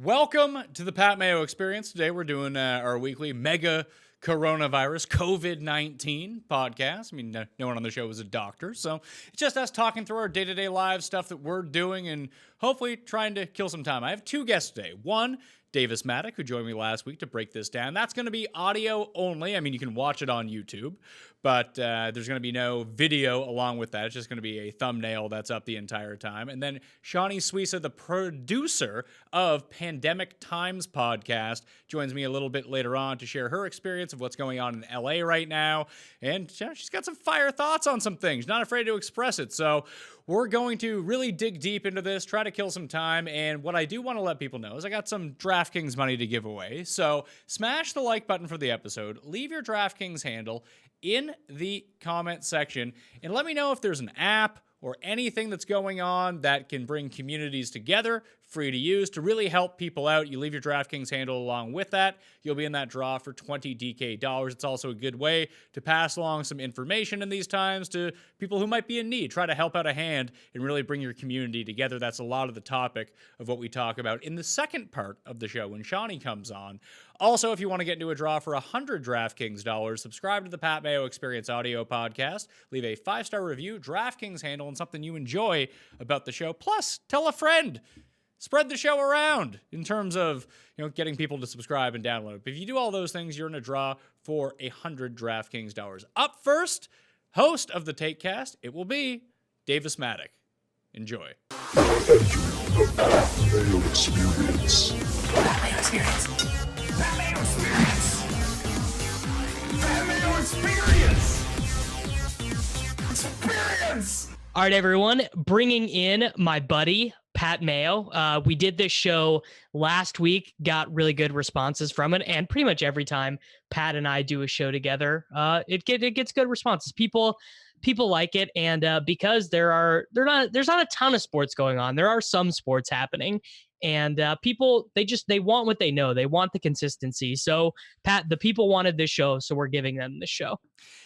Welcome to the Pat Mayo Experience. Today we're doing our weekly mega coronavirus COVID-19 podcast. I mean, no one on the show is a doctor, so it's just us talking through our day-to-day lives, stuff that we're doing, and hopefully trying to kill some time. I have two guests today. One, Davis Mattek, who joined me last week to break this down. That's going to be audio only. I mean, you can watch it on YouTube, but there's going to be no video along with that. It's just going to be a thumbnail that's up the entire time. And then Shaunie Suiza, the producer of Pandemic Times podcast, joins me a little bit later on to share her experience of what's going on in LA right now. And she's got some fire thoughts on some things, not afraid to express it. So we're going to really dig deep into this, try to kill some time, and what I do want to let people know is I got some DraftKings money to give away. So smash the like button for the episode, leave your DraftKings handle in the comment section, and let me know if there's an app or anything that's going on that can bring communities together, free to use, to really help people out. You leave your DraftKings handle along with that. You'll be in that draw for 20 DK dollars. It's also a good way to pass along some information in these times to people who might be in need. Try to help out a hand and really bring your community together. That's a lot of the topic of what we talk about in the second part of the show when Shaunie comes on. Also, if you want to get into a draw for 100 DraftKings dollars, subscribe to the Pat Mayo Experience audio podcast, leave a 5-star review, DraftKings handle, and something you enjoy about the show. Plus, tell a friend. Spread the show around in terms of, getting people to subscribe and download. If you do all those things, you're in a draw for 100 DraftKings dollars. Up first, host of the TakeCast, it will be Davis Mattek. Enjoy. The Pat Mayo Experience. Pat Mayo Experience. Pat Mayo Experience. Pat Mayo Experience. Experience. All right, everyone, bringing in my buddy, Pat Mayo. We did this show last week, got really good responses from it, and pretty much every time Pat and I do a show together, it gets good responses. People like it, and because there's not a ton of sports going on. There are some sports happening, and people they want what they know. They want the consistency. So Pat, the people wanted this show, so we're giving them this show.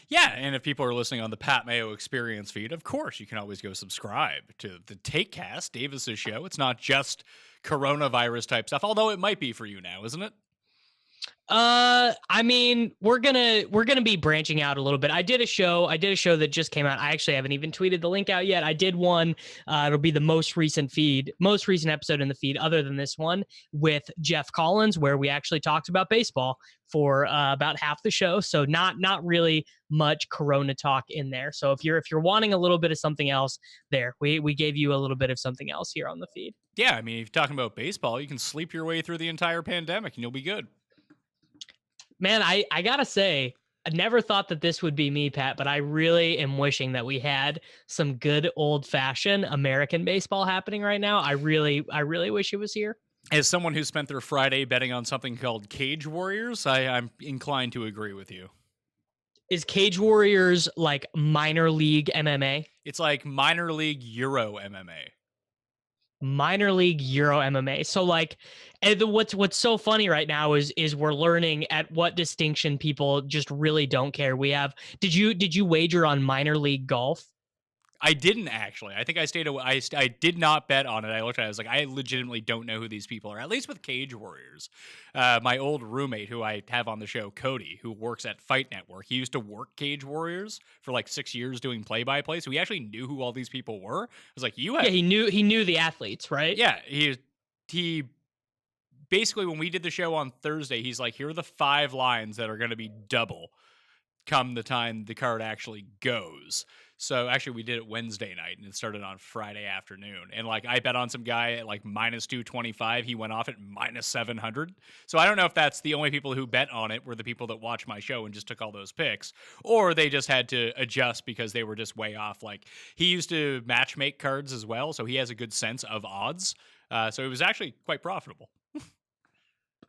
Yeah, and if people are listening on the Pat Mayo Experience feed, of course, you can always go subscribe to the TakeCast, Davis's show. It's not just coronavirus type stuff, although it might be for you now, isn't it? I mean, we're gonna be branching out a little bit. I did a show that just came out. I actually haven't even tweeted the link out yet. I did one. It'll be the most recent episode in the feed, other than this one, with Jeff Collins, where we actually talked about baseball for about half the show. So not really much Corona talk in there. So if you're wanting a little bit of something else, there we gave you a little bit of something else here on the feed. Yeah, I mean, if you're talking about baseball, you can sleep your way through the entire pandemic and you'll be good. Man, I gotta say, I never thought that this would be me, Pat, but I really am wishing that we had some good old-fashioned American baseball happening right now. I really wish it was here. As someone who spent their Friday betting on something called Cage Warriors, I'm inclined to agree with you. Is Cage Warriors like minor league MMA? It's like minor league Euro MMA. Minor league Euro MMA. So like, and what's so funny right now is we're learning at what distinction people just really don't care. We have. Did you wager on minor league golf? I didn't actually. I think I stayed away. I did not bet on it. I looked at it. I was like, I legitimately don't know who these people are, at least with Cage Warriors. My old roommate, who I have on the show, Cody, who works at Fight Network, he used to work Cage Warriors for like 6 years doing play-by-play, so he actually knew who all these people were. I was like, you have... Yeah, he knew the athletes, right? Yeah, he basically, when we did the show on Thursday, he's like, here are the 5 lines that are going to be double come the time the card actually goes. So actually we did it Wednesday night and it started on Friday afternoon. And like I bet on some guy at like minus 225. He went off at minus 700. So I don't know if that's the only people who bet on it were the people that watch my show and just took all those picks, or they just had to adjust because they were just way off. Like he used to match make cards as well. So he has a good sense of odds. So it was actually quite profitable.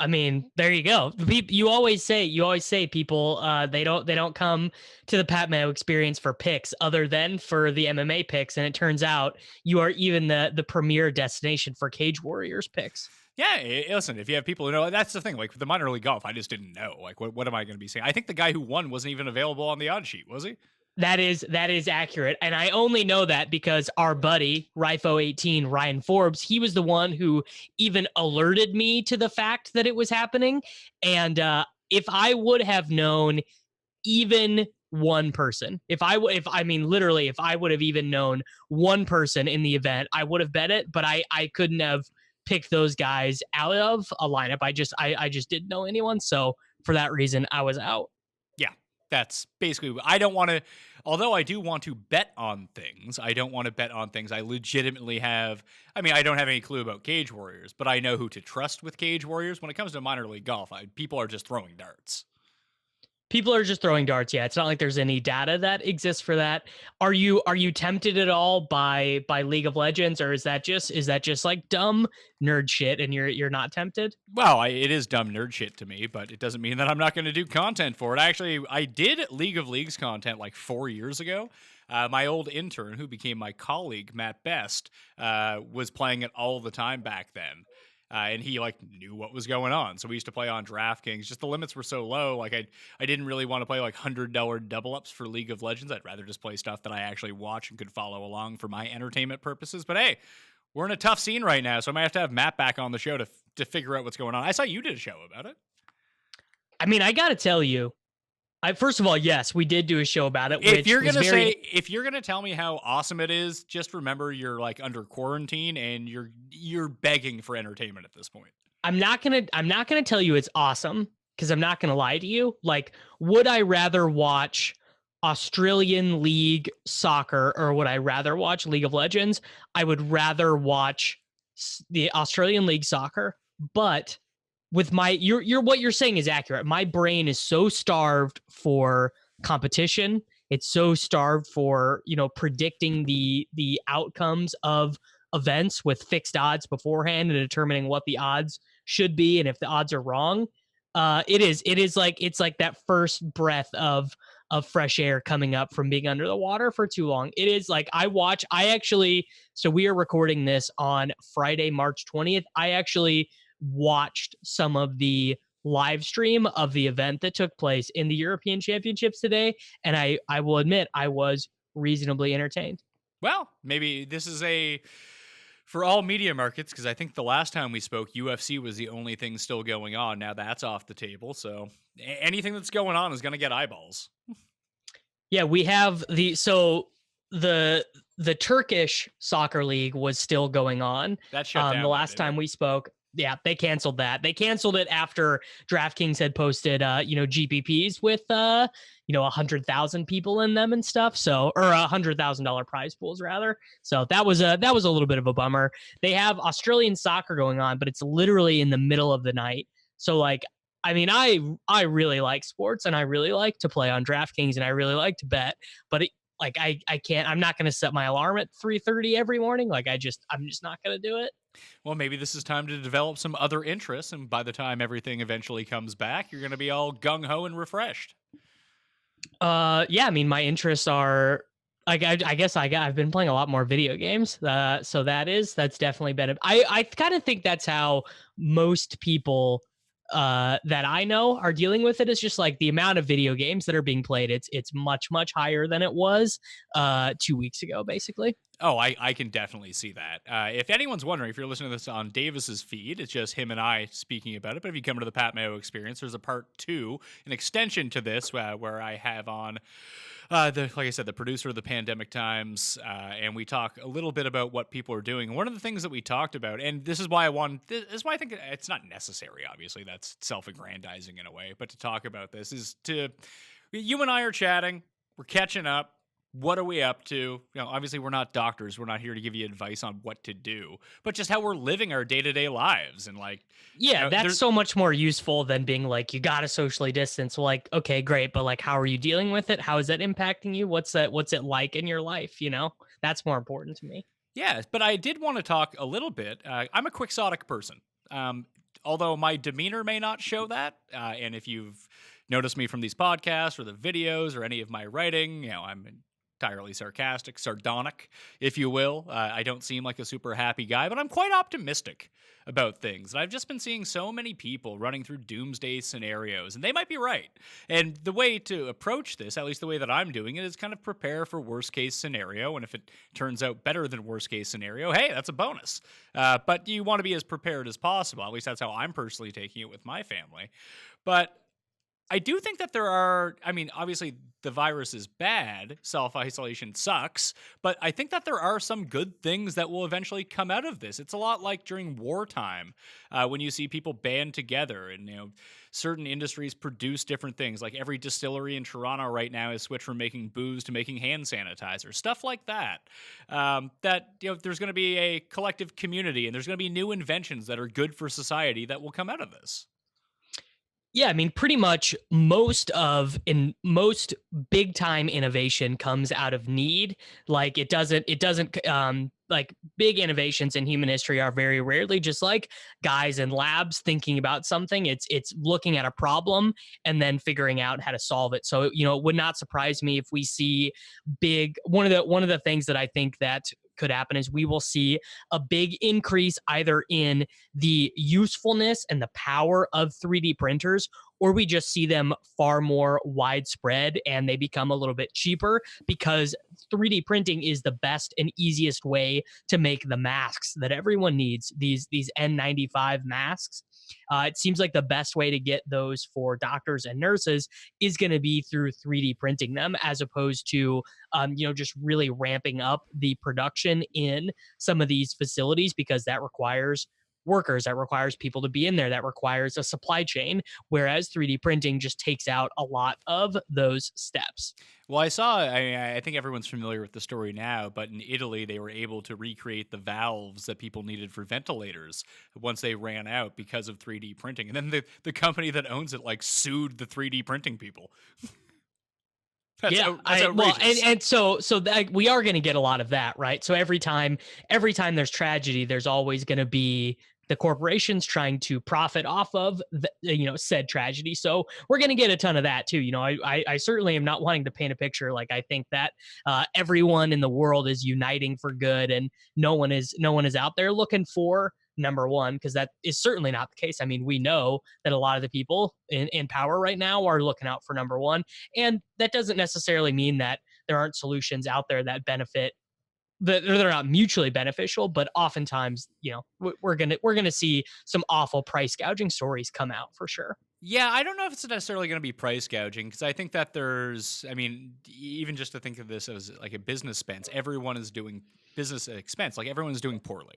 I mean, there you go. You always say people they don't come to the Pat Mayo Experience for picks other than for the MMA picks, and it turns out you are even the premier destination for Cage Warriors picks. Yeah, listen, if you have people who know, that's the thing. Like with the minor league golf, I just didn't know. Like, what am I going to be saying? I think the guy who won wasn't even available on the odd sheet, was he? That is accurate. And I only know that because our buddy, Rifo18, Ryan Forbes, he was the one who even alerted me to the fact that it was happening. And if I would have known even one person, if I mean literally, if I would have even known one person in the event, I would have bet it. But I couldn't have picked those guys out of a lineup. I just didn't know anyone. So for that reason, I was out. Yeah, that's basically. I don't want to. Although I do want to bet on things, I don't want to bet on things I legitimately have. I mean, I don't have any clue about Cage Warriors, but I know who to trust with Cage Warriors. When it comes to minor league golf, people are just throwing darts. People are just throwing darts. Yeah, it's not like there's any data that exists for that. Are you tempted at all by League of Legends, or is that just like dumb nerd shit and you're not tempted? Well, it is dumb nerd shit to me, but it doesn't mean that I'm not going to do content for it. Actually, I did League of Leagues content like 4 years ago. My old intern, who became my colleague, Matt Best, was playing it all the time back then. And he like knew what was going on. So we used to play on DraftKings. Just the limits were so low. Like I didn't really want to play like $100 double ups for League of Legends. I'd rather just play stuff that I actually watch and could follow along for my entertainment purposes. But hey, we're in a tough scene right now, so I might have Matt back on the show to figure out what's going on. I saw you did a show about it. I mean, I got to tell you, first of all, yes, we did do a show about it. If you're gonna tell me how awesome it is, just remember you're like under quarantine and you're begging for entertainment at this point. I'm not gonna tell you it's awesome because I'm not gonna lie to you. Like, would I rather watch Australian League soccer or would I rather watch League of Legends? I would rather watch the Australian League soccer, but with what you're saying is accurate. My brain is so starved for competition. It's so starved for, predicting the outcomes of events with fixed odds beforehand and determining what the odds should be. And if the odds are wrong, it's like that first breath of fresh air coming up from being under the water for too long. It is like so we are recording this on Friday, March 20th. I actually watched some of the live stream of the event that took place in the European Championships today, and I will admit I was reasonably entertained. Well, maybe this is for all media markets, because I think the last time we spoke, UFC was the only thing still going on. Now that's off the table, so anything that's going on is going to get eyeballs. Yeah, we have the Turkish soccer league was still going on. That shut down the last time we spoke. Yeah, they canceled that. They canceled it after DraftKings had posted, GPPs with, 100,000 people in them and stuff. So, or $100,000 prize pools rather. So that was a little bit of a bummer. They have Australian soccer going on, but it's literally in the middle of the night. So like, I mean, I really like sports and I really like to play on DraftKings and I really like to bet, but I can't. I'm not going to set my alarm at 3:30 every morning. Like I'm just not going to do it. Well, maybe this is time to develop some other interests, and by the time everything eventually comes back, you're going to be all gung-ho and refreshed. Yeah, I mean, my interests are, like, I guess I've been playing a lot more video games, so that's definitely been, I kind of think that's how most people that I know are dealing with it. Is just like the amount of video games that are being played, it's much higher than it was 2 weeks ago, basically. Oh, I can definitely see that. If anyone's wondering, if you're listening to this on Davis's feed, it's just him and I speaking about it. But if you come to the Pat Mayo Experience, there's a part 2, an extension to this, where I have on, like I said, the producer of the Pandemic Times, and we talk a little bit about what people are doing. And one of the things that we talked about, and this is why I think it's not necessary, obviously, that's self-aggrandizing in a way, but to talk about this is you and I are chatting, we're catching up. What are we up to? Obviously, we're not doctors. We're not here to give you advice on what to do, but just how we're living our day-to-day lives. And like, yeah, that's so much more useful than being like, you got to socially distance. Like, okay, great. But like, how are you dealing with it? How is that impacting you? What's it like in your life? That's more important to me. Yeah, but I did want to talk a little bit. I'm a quixotic person. Although my demeanor may not show that. And if you've noticed me from these podcasts or the videos or any of my writing, I'm entirely sarcastic, sardonic, if you will. I don't seem like a super happy guy, but I'm quite optimistic about things. And I've just been seeing so many people running through doomsday scenarios, and they might be right. And the way to approach this, at least the way that I'm doing it, is kind of prepare for worst case scenario. And if it turns out better than worst case scenario, hey, that's a bonus. But you want to be as prepared as possible. At least that's how I'm personally taking it with my family. But I do think that there are, I mean, obviously the virus is bad, self-isolation sucks, but I think that there are some good things that will eventually come out of this. It's a lot like during wartime, when you see people band together and, certain industries produce different things. Like every distillery in Toronto right now is switched from making booze to making hand sanitizer, stuff like that. There's going to be a collective community and there's going to be new inventions that are good for society that will come out of this. Yeah, I mean, pretty much most big time innovation comes out of need. Like it doesn't like big innovations in human history are very rarely just like guys in labs thinking about something. It's looking at a problem and then figuring out how to solve it. So, it would not surprise me if we see one of the things that I think that could happen is we will see a big increase either in the usefulness and the power of 3D printers, or we just see them far more widespread and they become a little bit cheaper because 3D printing is the best and easiest way to make the masks that everyone needs, these N95 masks. It seems like the best way to get those for doctors and nurses is going to be through 3D printing them, as opposed to, just really ramping up the production in some of these facilities, because that requires workers, that requires people to be in there, that requires a supply chain, whereas 3D printing just takes out a lot of those steps. Well, I think everyone's familiar with the story now, but in Italy, they were able to recreate the valves that people needed for ventilators once they ran out because of 3D printing. And then the company that owns it sued the 3D printing people. That's outrageous. So we are going to get a lot of that, right? So every time there's tragedy, there's always going to be the corporations trying to profit off of said tragedy. So we're going to get a ton of that too. I certainly am not wanting to paint a picture like I think that everyone in the world is uniting for good and no one is out there looking for number one, because that is certainly not the case. I mean, we know that a lot of the people in power right now are looking out for number one, and that doesn't necessarily mean that there aren't solutions out there that benefit, that they're not mutually beneficial, but oftentimes, we're gonna see some awful price gouging stories come out for sure. Yeah, I don't know if it's necessarily going to be price gouging, because I think that even just to think of this as like a business expense, everyone is doing business expense. Like everyone's doing poorly.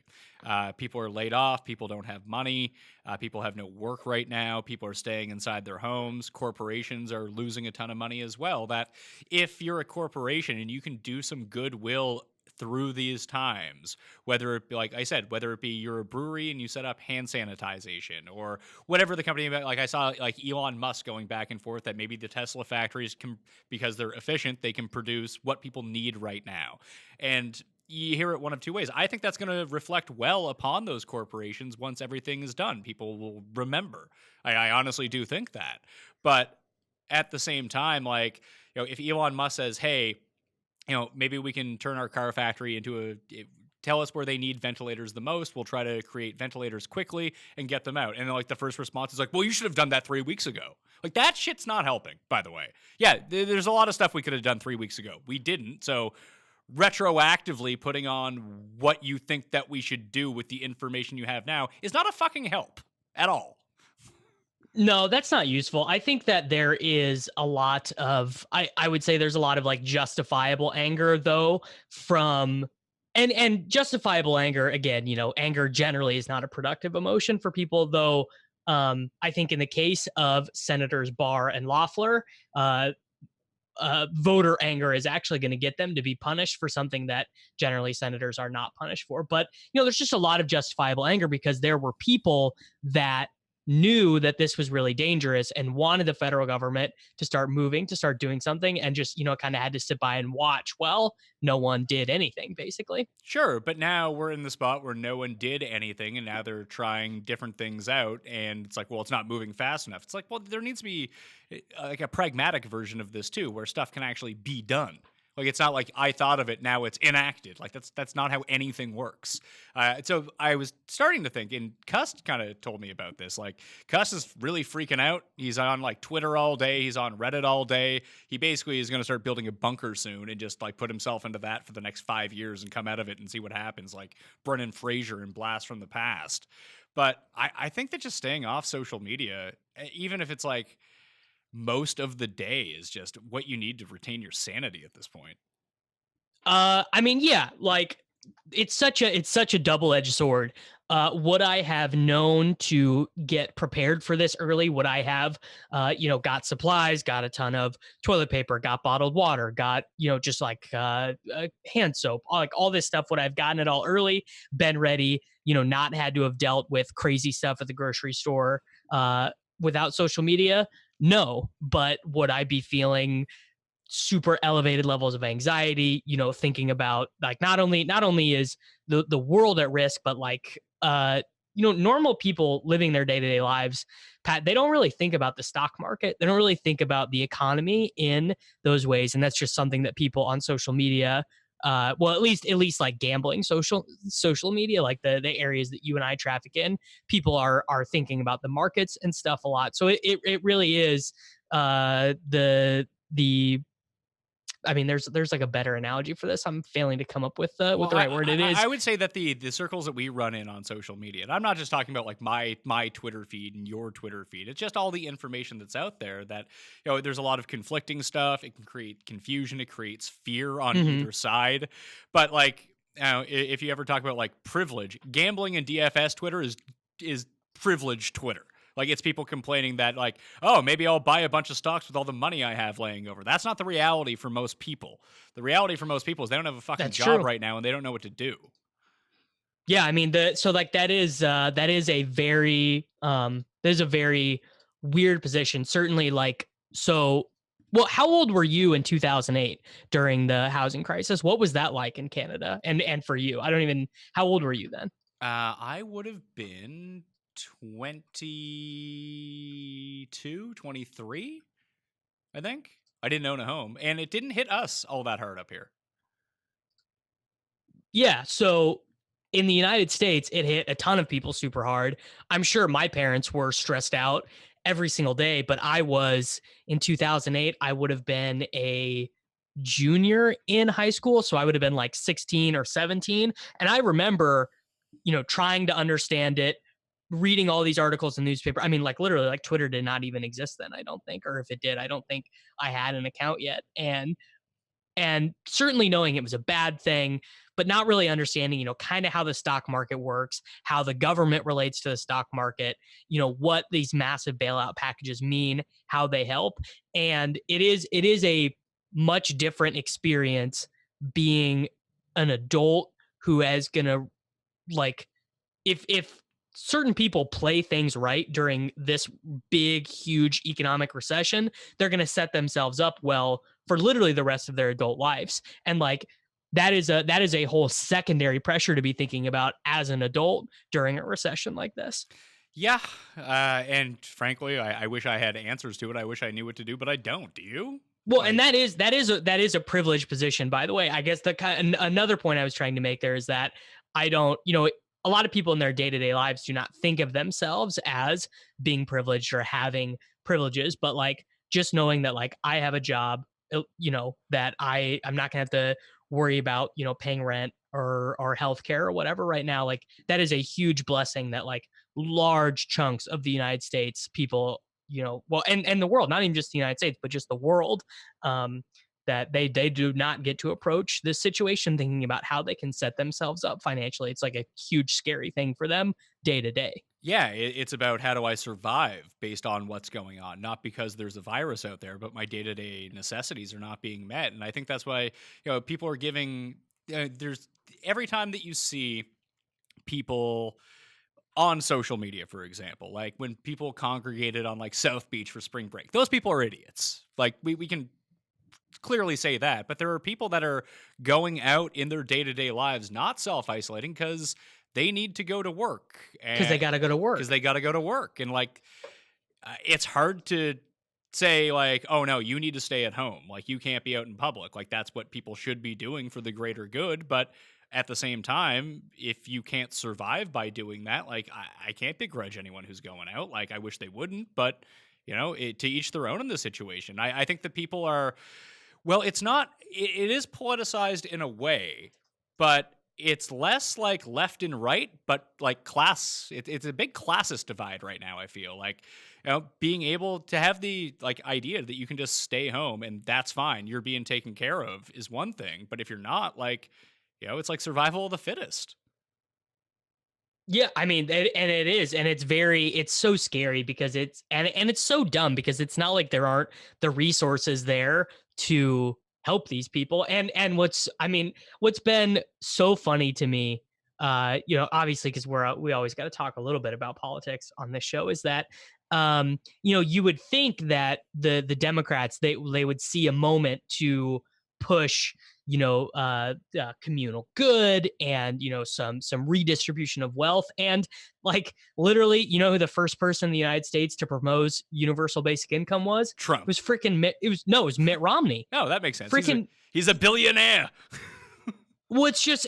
People are laid off. People don't have money. People have no work right now. People are staying inside their homes. Corporations are losing a ton of money as well. That if you're a corporation and you can do some goodwill through these times, whether it be, like I said, whether it be you're a brewery and you set up hand sanitization or whatever the company, like I saw like Elon Musk going back and forth that maybe the Tesla factories can, because they're efficient, they can produce what people need right now. And you hear it one of two ways. I think that's going to reflect well upon those corporations once everything is done. People will remember. I honestly do think that. But at the same time, if Elon Musk says, hey, maybe we can turn our car factory into tell us where they need ventilators the most. We'll try to create ventilators quickly and get them out. And then the first response is well, you should have done that 3 weeks ago. That shit's not helping, by the way. Yeah, there's a lot of stuff we could have done 3 weeks ago. We didn't. So retroactively putting on what you think that we should do with the information you have now is not a fucking help at all. No, that's not useful. I think that there is a lot of, I would say there's a lot of justifiable anger though from, and justifiable anger, again, anger generally is not a productive emotion for people though. I think in the case of Senators Barr and Loeffler, voter anger is actually going to get them to be punished for something that generally senators are not punished for. But, there's just a lot of justifiable anger because there were people that knew that this was really dangerous and wanted the federal government to start moving, to start doing something, and just, kind of had to sit by and watch. Well, no one did anything, basically. Sure, but now we're in the spot where no one did anything, and now they're trying different things out, and it's it's not moving fast enough. It's well, there needs to be a pragmatic version of this too, where stuff can actually be done. Like, it's not like I thought of it, now it's enacted. Like, that's not how anything works. So I was starting to think, and Cuss kind of told me about this. Like, Cuss is really freaking out. He's on like Twitter all day. He's on Reddit all day. He basically is going to start building a bunker soon and just like put himself into that for the next 5 years and come out of it and see what happens, like Brendan Fraser and Blast from the Past. But I think that just staying off social media, even if it's like most of the day, is just what you need to retain your sanity at this point. I mean, yeah, like it's such a double-edged sword. Would I have known to get prepared for this early? Would I have, got supplies, got a ton of toilet paper, got bottled water, got, just like hand soap, like all this stuff? Would I have gotten it all early, been ready, not had to have dealt with crazy stuff at the grocery store without social media? No, but would I be feeling super elevated levels of anxiety, thinking about like not only is the world at risk, but like normal people living their day-to-day lives, Pat, they don't really think about the stock market. They don't really think about the economy in those ways. And that's just something that people on social media, well, at least like gambling social media, like the areas that you and I traffic in, people are thinking about the markets and stuff a lot. So it really is the I mean, there's like a better analogy for this. I'm failing to come up with what the right word it is. I would say that the circles that we run in on social media, and I'm not just talking about like my Twitter feed and your Twitter feed. It's just all the information that's out there that, there's a lot of conflicting stuff. It can create confusion. It creates fear on either side. But like, if you ever talk about like privilege, gambling and DFS Twitter is privileged Twitter. Like, it's people complaining that, like, oh, maybe I'll buy a bunch of stocks with all the money I have laying over. That's not the reality for most people. The reality for most people is they don't have a fucking job right now and they don't know what to do. Yeah, I mean, that is a very weird position. Certainly, like, so. Well, how old were you in 2008 during the housing crisis? What was that like in Canada and for you? How old were you then? I would have been 22, 23, I think. I didn't own a home, and it didn't hit us all that hard up here. Yeah, so in the United States, it hit a ton of people super hard. I'm sure my parents were stressed out every single day, but I was in 2008, I would have been a junior in high school, so I would have been like 16 or 17, and I remember, trying to understand it, reading all these articles in the newspaper. I mean, like literally, like Twitter did not even exist then, I don't think, or if it did, I don't think I had an account yet. And certainly knowing it was a bad thing, but not really understanding, kind of how the stock market works, how the government relates to the stock market, what these massive bailout packages mean, how they help. And it is a much different experience being an adult who is gonna, like, if certain people play things right during this big, huge economic recession, they're going to set themselves up well for literally the rest of their adult lives. And like, that is a whole secondary pressure to be thinking about as an adult during a recession like this. Yeah. And frankly, I wish I had answers to it. I wish I knew what to do, but I don't. Do you? Well, and that is a privileged position, by the way. I guess another point I was trying to make there is that I don't, a lot of people in their day-to-day lives do not think of themselves as being privileged or having privileges, but like just knowing that like I have a job, that I'm not gonna have to worry about, paying rent or healthcare or whatever right now. Like that is a huge blessing that like large chunks of the United States people, well, and the world, not even just the United States, but just the world, that they do not get to approach this situation thinking about how they can set themselves up financially. It's like a huge, scary thing for them day to day. Yeah, it's about how do I survive based on what's going on, not because there's a virus out there, but my day-to-day necessities are not being met. And I think that's why, people are giving, there's every time that you see people on social media, for example, like when people congregated on like South Beach for spring break, those people are idiots. Like we can clearly say that, but there are people that are going out in their day-to-day lives not self-isolating because they need to go to work, because they got to go to work, and like it's hard to say like, oh no, you need to stay at home. Like you can't be out in public. Like that's what people should be doing for the greater good. But at the same time, if you can't survive by doing that, like I can't begrudge anyone who's going out. Like I wish they wouldn't, but to each their own in this situation. I think that people are, well, it's not, it is politicized in a way, but it's less like left and right, but like class. It's a big classist divide right now. I feel like, being able to have the like idea that you can just stay home and that's fine, you're being taken care of is one thing. But if you're not, like, it's like survival of the fittest. Yeah, I mean, and it is, and it's so scary because it's so dumb because it's not like there aren't the resources there to help these people. And what's been so funny to me, obviously because we always got to talk a little bit about politics on this show, is that you would think that the Democrats they would see a moment to push communal good and some redistribution of wealth, and like literally who the first person in the United States to propose universal basic income was? Trump. It was freaking it was Mitt Romney. Oh, that makes sense. Freaking he's a billionaire. Well, it's just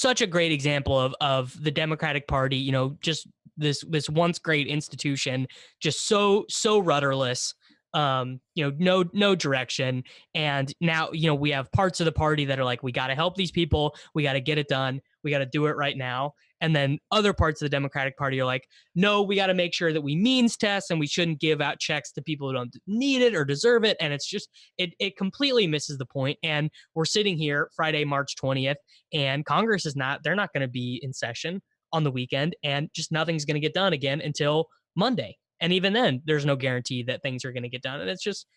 such a great example of the Democratic Party, just this once great institution, just so rudderless, no direction. And now, we have parts of the party that are like, we got to help these people. We got to get it done. We got to do it right now. And then other parts of the Democratic Party are like, no, we got to make sure that we means test and we shouldn't give out checks to people who don't need it or deserve it. And it's just, it completely misses the point. And we're sitting here Friday, March 20th, and Congress they're not going to be in session on the weekend, and just nothing's going to get done again until Monday. And even then, there's no guarantee that things are going to get done. And it's just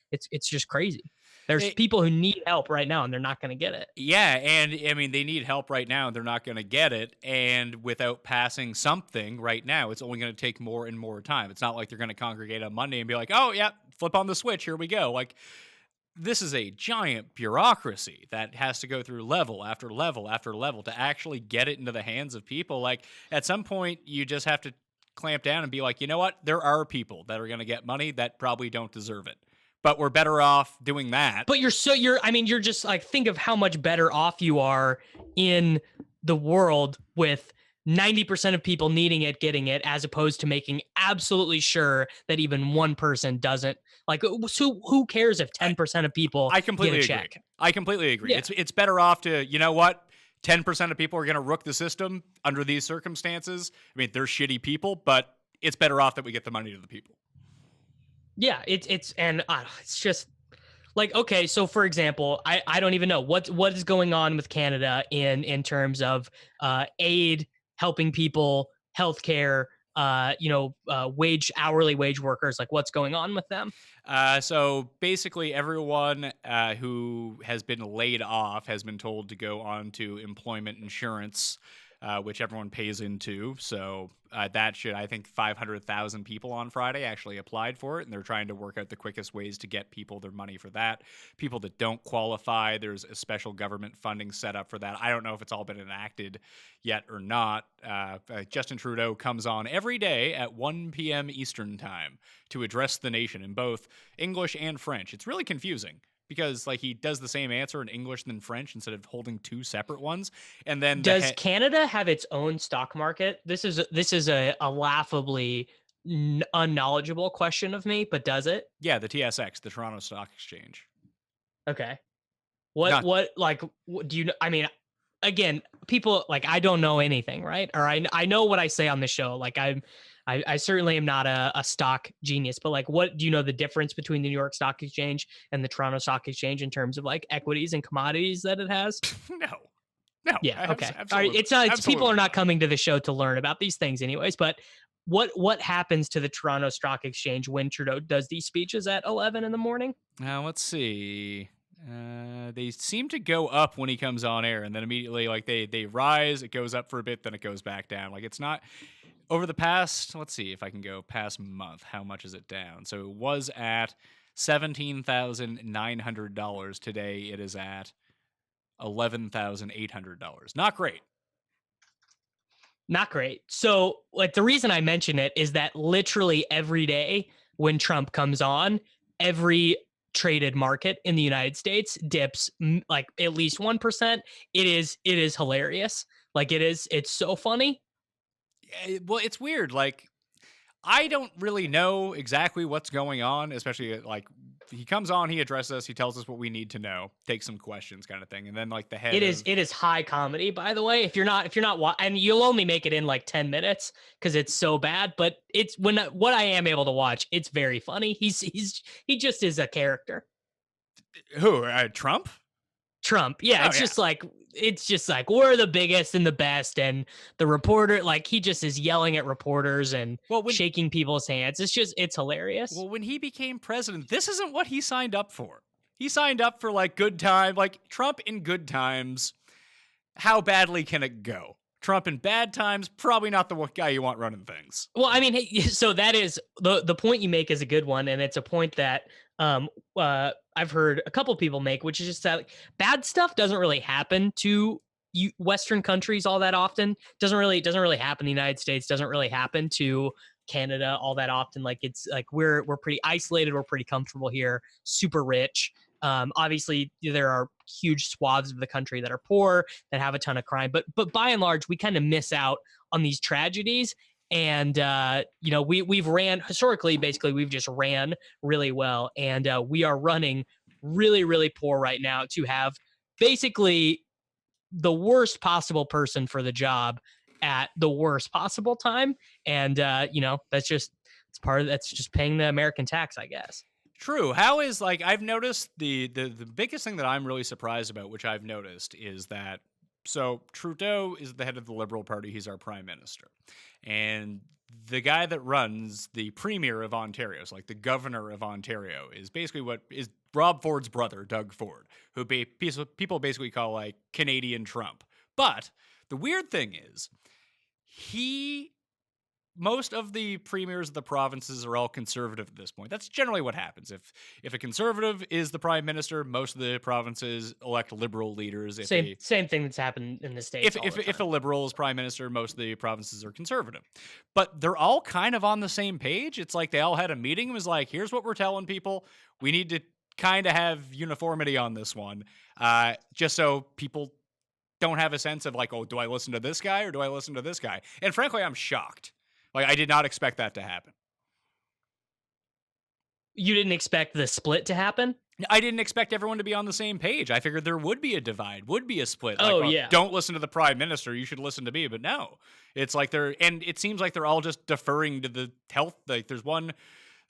crazy. There's people who need help right now, and they're not going to get it. Yeah, and I mean, they need help right now, and they're not going to get it. And without passing something right now, it's only going to take more and more time. It's not like they're going to congregate on Monday and be like, oh, yeah, flip on the switch, here we go. Like, this is a giant bureaucracy that has to go through level after level after level to actually get it into the hands of people. Like, at some point, you just have to clamp down and be like, you know what? There are people that are going to get money that probably don't deserve it. But we're better off doing that. But you're just like, think of how much better off you are in the world with 90% of people needing it, getting it, as opposed to making absolutely sure that even one person doesn't. Like, so who cares if 10% of people get a check? Agree. I completely agree. Yeah. It's better off to, you know what? 10% of people are going to rook the system under these circumstances. I mean, they're shitty people, but it's better off that we get the money to the people. Yeah, it's just like, okay, so for example, I don't even know what is going on with Canada in terms of aid, helping people, healthcare, hourly wage workers, like what's going on with them? So basically everyone who has been laid off has been told to go on to employment insurance, which everyone pays into. So that should, I think 500,000 people on Friday actually applied for it, and they're trying to work out the quickest ways to get people their money for that. People that don't qualify, there's a special government funding set up for that. I don't know if it's all been enacted yet or not. Justin Trudeau comes on every day at 1 p.m. Eastern time to address the nation in both English and French. It's really confusing, because like he does the same answer in English than French instead of holding two separate ones. And then does Canada have its own stock market? This is a laughably unknowledgeable question of me, but does it? Yeah, the TSX, the Toronto Stock Exchange. Okay. What do you? I mean, again, people like, I don't know anything, right? Or I know what I say on the show. Like I certainly am not a stock genius, but like, what do you know the difference between the New York Stock Exchange and the Toronto Stock Exchange in terms of like equities and commodities that it has? No. Yeah. Okay. All right. It's people are not coming to the show to learn about these things anyways, but what happens to the Toronto Stock Exchange when Trudeau does these speeches at 11 in the morning? Now let's see. They seem to go up when he comes on air, and then immediately like they rise, it goes up for a bit, then it goes back down. Like, it's not over the past, let's see if I can go past month, how much is it down? So it was at $17,900. Today it is at $11,800. Not great. Not great. So, like, the reason I mention it is that literally every day when Trump comes on, every traded market in the United States dips like at least 1%. It is hilarious. Like it's so funny. Well, it's weird. Like, I don't really know exactly what's going on, especially like he comes on, he addresses us, he tells us what we need to know, takes some questions, kind of thing, and then like the head It is of it is high comedy, by the way. If you're not and you'll only make it in like 10 minutes because it's so bad, but it's when what I am able to watch, it's very funny. He just is a character. who Trump. Trump. Yeah, Oh yeah. it's just like we're the biggest and the best, and the reporter, like, he just is yelling at reporters and Well, when shaking people's hands. It's hilarious. well when he became president, this isn't what he signed up for. He signed up for like good time, like Trump in good times. How badly can it go? Trump in bad times, probably not the guy you want running things. Well, I mean, hey, so that is the point you make is a good one, and it's a point that um I've heard a couple people make, which is just that, like, bad stuff doesn't really happen to Western countries all that often. Doesn't really happen in the United States. Doesn't really happen to Canada all that often. Like, it's like we're pretty isolated. We're pretty comfortable here. Super rich. Obviously, there are huge swaths of the country that are poor, that have a ton of crime, but by and large, we kind of miss out on these tragedies. And we've ran historically, basically we've just ran really well, and we are running really, really poor right now to have basically the worst possible person for the job at the worst possible time. And that's just paying the American tax, I guess. True. How is like I've noticed the biggest thing that I'm really surprised about, which I've noticed, is that so Trudeau is the head of the Liberal Party. He's our prime minister, and the guy that runs the premier of Ontario, so like the governor of Ontario, is basically what is Rob Ford's brother, Doug Ford, who people basically call like Canadian Trump. But the weird thing is, he most of the premiers of the provinces are all conservative at this point. That's generally what happens. If a conservative is the prime minister, most of the provinces elect liberal leaders. Same thing that's happened in the States. If a liberal is prime minister, most of the provinces are conservative. But they're all kind of on the same page. It's like they all had a meeting and was like, here's what we're telling people. We need to kind of have uniformity on this one. Just so people don't have a sense of like, oh, do I listen to this guy or do I listen to this guy? And frankly, I'm shocked. Like, I did not expect that to happen. You didn't expect the split to happen? I didn't expect everyone to be on the same page. I figured there would be a divide, would be a split. Oh, like, well, yeah. Don't listen to the prime minister. You should listen to me. But no, it's like and it seems like they're all just deferring to the health. Like, there's one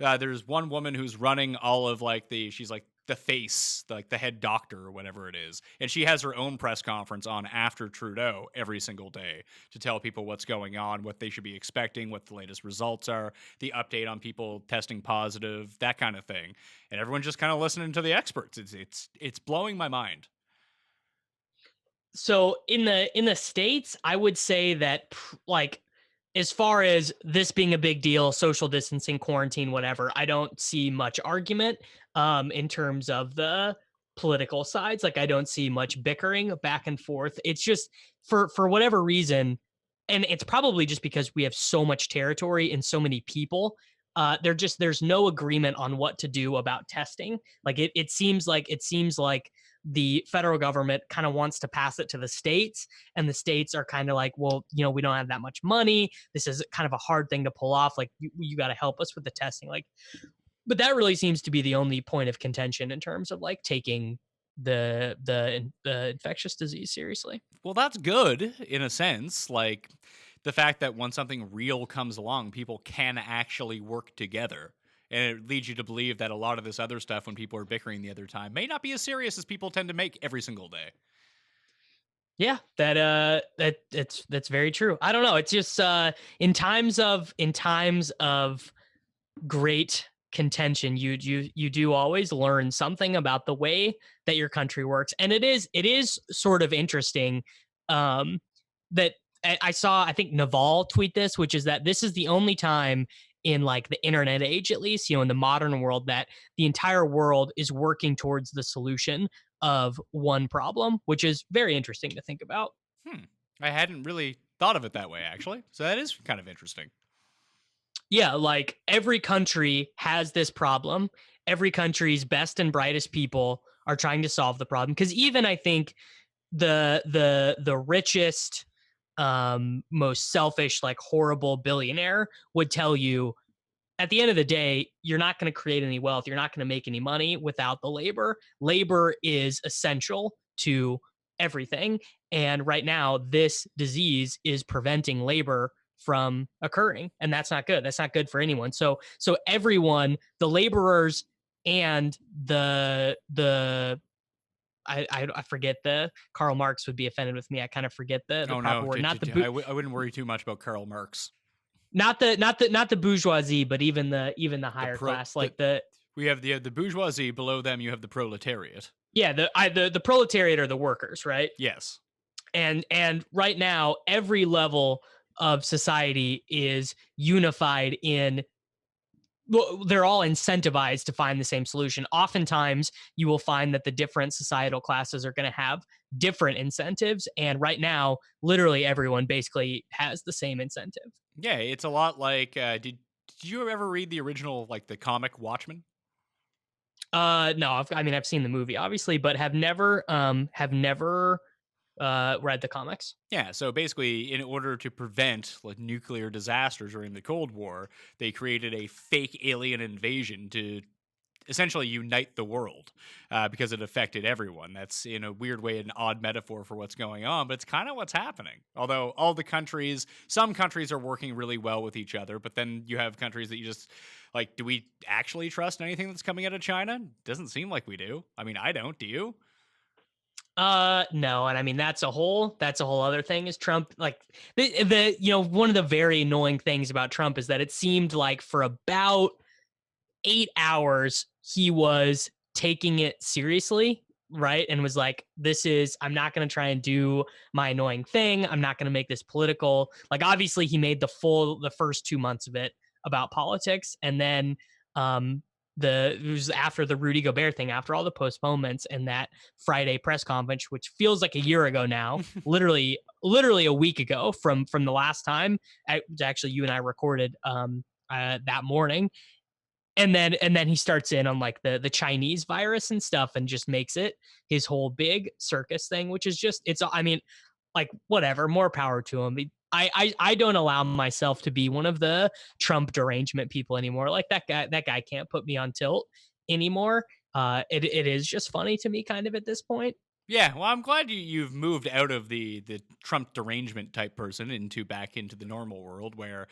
woman who's running all of like she's like the face, like the head doctor or whatever it is. And she has her own press conference on after Trudeau every single day to tell people what's going on, what they should be expecting, what the latest results are, the update on people testing positive, that kind of thing. And everyone's just kind of listening to the experts. It's blowing my mind. So in the States, I would say that like, as far as this being a big deal, social distancing, quarantine, whatever, I don't see much argument in terms of the political sides. Like, I don't see much bickering back and forth. It's just for whatever reason, and it's probably just because we have so much territory and so many people. There's no agreement on what to do about testing. Like, it seems like the federal government kind of wants to pass it to the states, and the states are kind of like, well, we don't have that much money. This is kind of a hard thing to pull off. Like, you got to help us with the testing. Like, but that really seems to be the only point of contention in terms of like taking the infectious disease seriously. Well, that's good in a sense. Like, the fact that when something real comes along, people can actually work together. And it leads you to believe that a lot of this other stuff, when people are bickering the other time, may not be as serious as people tend to make every single day. Yeah, that's very true. I don't know. It's just in times of great contention, you do always learn something about the way that your country works, and it is sort of interesting that I saw, I think Naval tweet this, which is that this is the only time in like the internet age, at least, in the modern world, that the entire world is working towards the solution of one problem, which is very interesting to think about. I hadn't really thought of it that way, actually. So that is kind of interesting. Yeah, like every country has this problem. Every country's best and brightest people are trying to solve the problem. Because even I think the richest, most selfish, like horrible billionaire would tell you at the end of the day, you're not going to create any wealth. You're not going to make any money without the labor. Labor is essential to everything. And right now, this disease is preventing labor from occurring. And that's not good. That's not good for anyone. So everyone, the laborers and I forget the Karl Marx would be offended with me. I kind of forget the proper word. I wouldn't worry too much about Karl Marx. Not the bourgeoisie, but even the higher class, like we have the bourgeoisie. Below them, you have the proletariat. Yeah, the proletariat are the workers, right? Yes. And right now, every level of society is unified in. Well, they're all incentivized to find the same solution. Oftentimes, you will find that the different societal classes are going to have different incentives. And right now, literally everyone basically has the same incentive. Yeah, it's a lot like. Did you ever read the original, like the comic Watchmen? No, I've seen the movie obviously, but have never read the comics. Yeah, so basically, in order to prevent like nuclear disasters during the Cold War, they created a fake alien invasion to essentially unite the world because it affected everyone. That's in a weird way an odd metaphor for what's going on, but it's kind of what's happening. Although some countries are working really well with each other, but then you have countries that you just like, do we actually trust anything that's coming out of China? Doesn't seem like we do. I mean, I don't. Do you? No, and I mean that's a whole other thing. Is Trump like the one of the very annoying things about Trump is that it seemed like for about 8 hours he was taking it seriously, right? And was like, I'm not going to try and do my annoying thing. I'm not going to make this political. Like, obviously he made the first 2 months of it about politics. And then, it was after the Rudy Gobert thing, after all the postponements and that Friday press conference, which feels like a year ago now, literally a week ago from the last time actually you and I recorded, that morning. And then he starts in on like the Chinese virus and stuff and just makes it his whole big circus thing, which is just, like, whatever, more power to him. I don't allow myself to be one of the Trump derangement people anymore. Like that guy can't put me on tilt anymore. It is just funny to me kind of at this point. Yeah, well, I'm glad you've moved out of the Trump derangement type person back into the normal world where,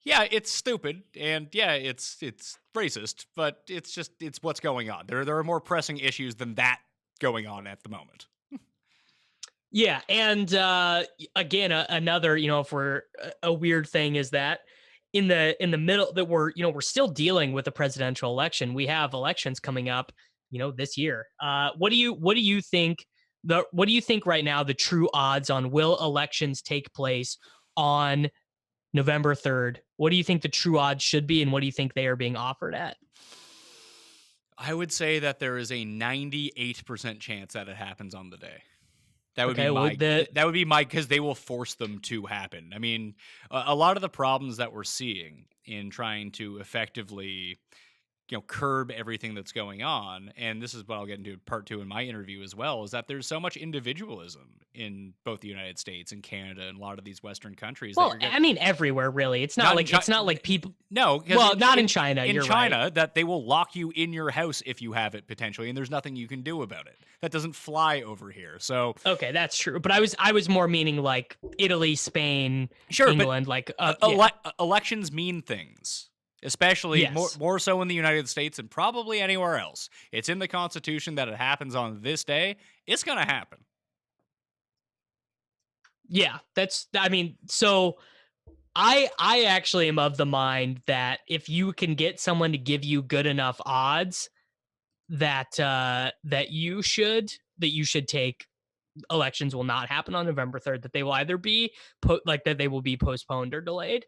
yeah, it's stupid and yeah, it's racist, but it's what's going on. There are more pressing issues than that going on at the moment. Yeah, and again, another, if we're a weird thing is that in the middle that we're still dealing with a presidential election. We have elections coming up, this year. What do you think right now the true odds on will elections take place on November 3rd? What do you think the true odds should be, and what do you think they are being offered at? I would say that there is a 98% chance that it happens on the day. That would be my because they will force them to happen. I mean, a lot of the problems that we're seeing in trying to effectively, curb everything that's going on, and this is what I'll get into part 2 in my interview as well, is that there's so much individualism in both the United States and Canada and a lot of these Western countries. Well, I mean, everywhere really. It's not like people. No, not in China. In China, that they will lock you in your house if you have it potentially, and there's nothing you can do about it. That doesn't fly over here. So okay, that's true. But I was more meaning like Italy, Spain, England. Elections mean things. Especially more so in the United States and probably anywhere else. It's in the Constitution that it happens on this day. It's going to happen. Yeah, so I actually am of the mind that if you can get someone to give you good enough odds that you should take, elections will not happen on November 3rd, that they will either be that they will be postponed or delayed.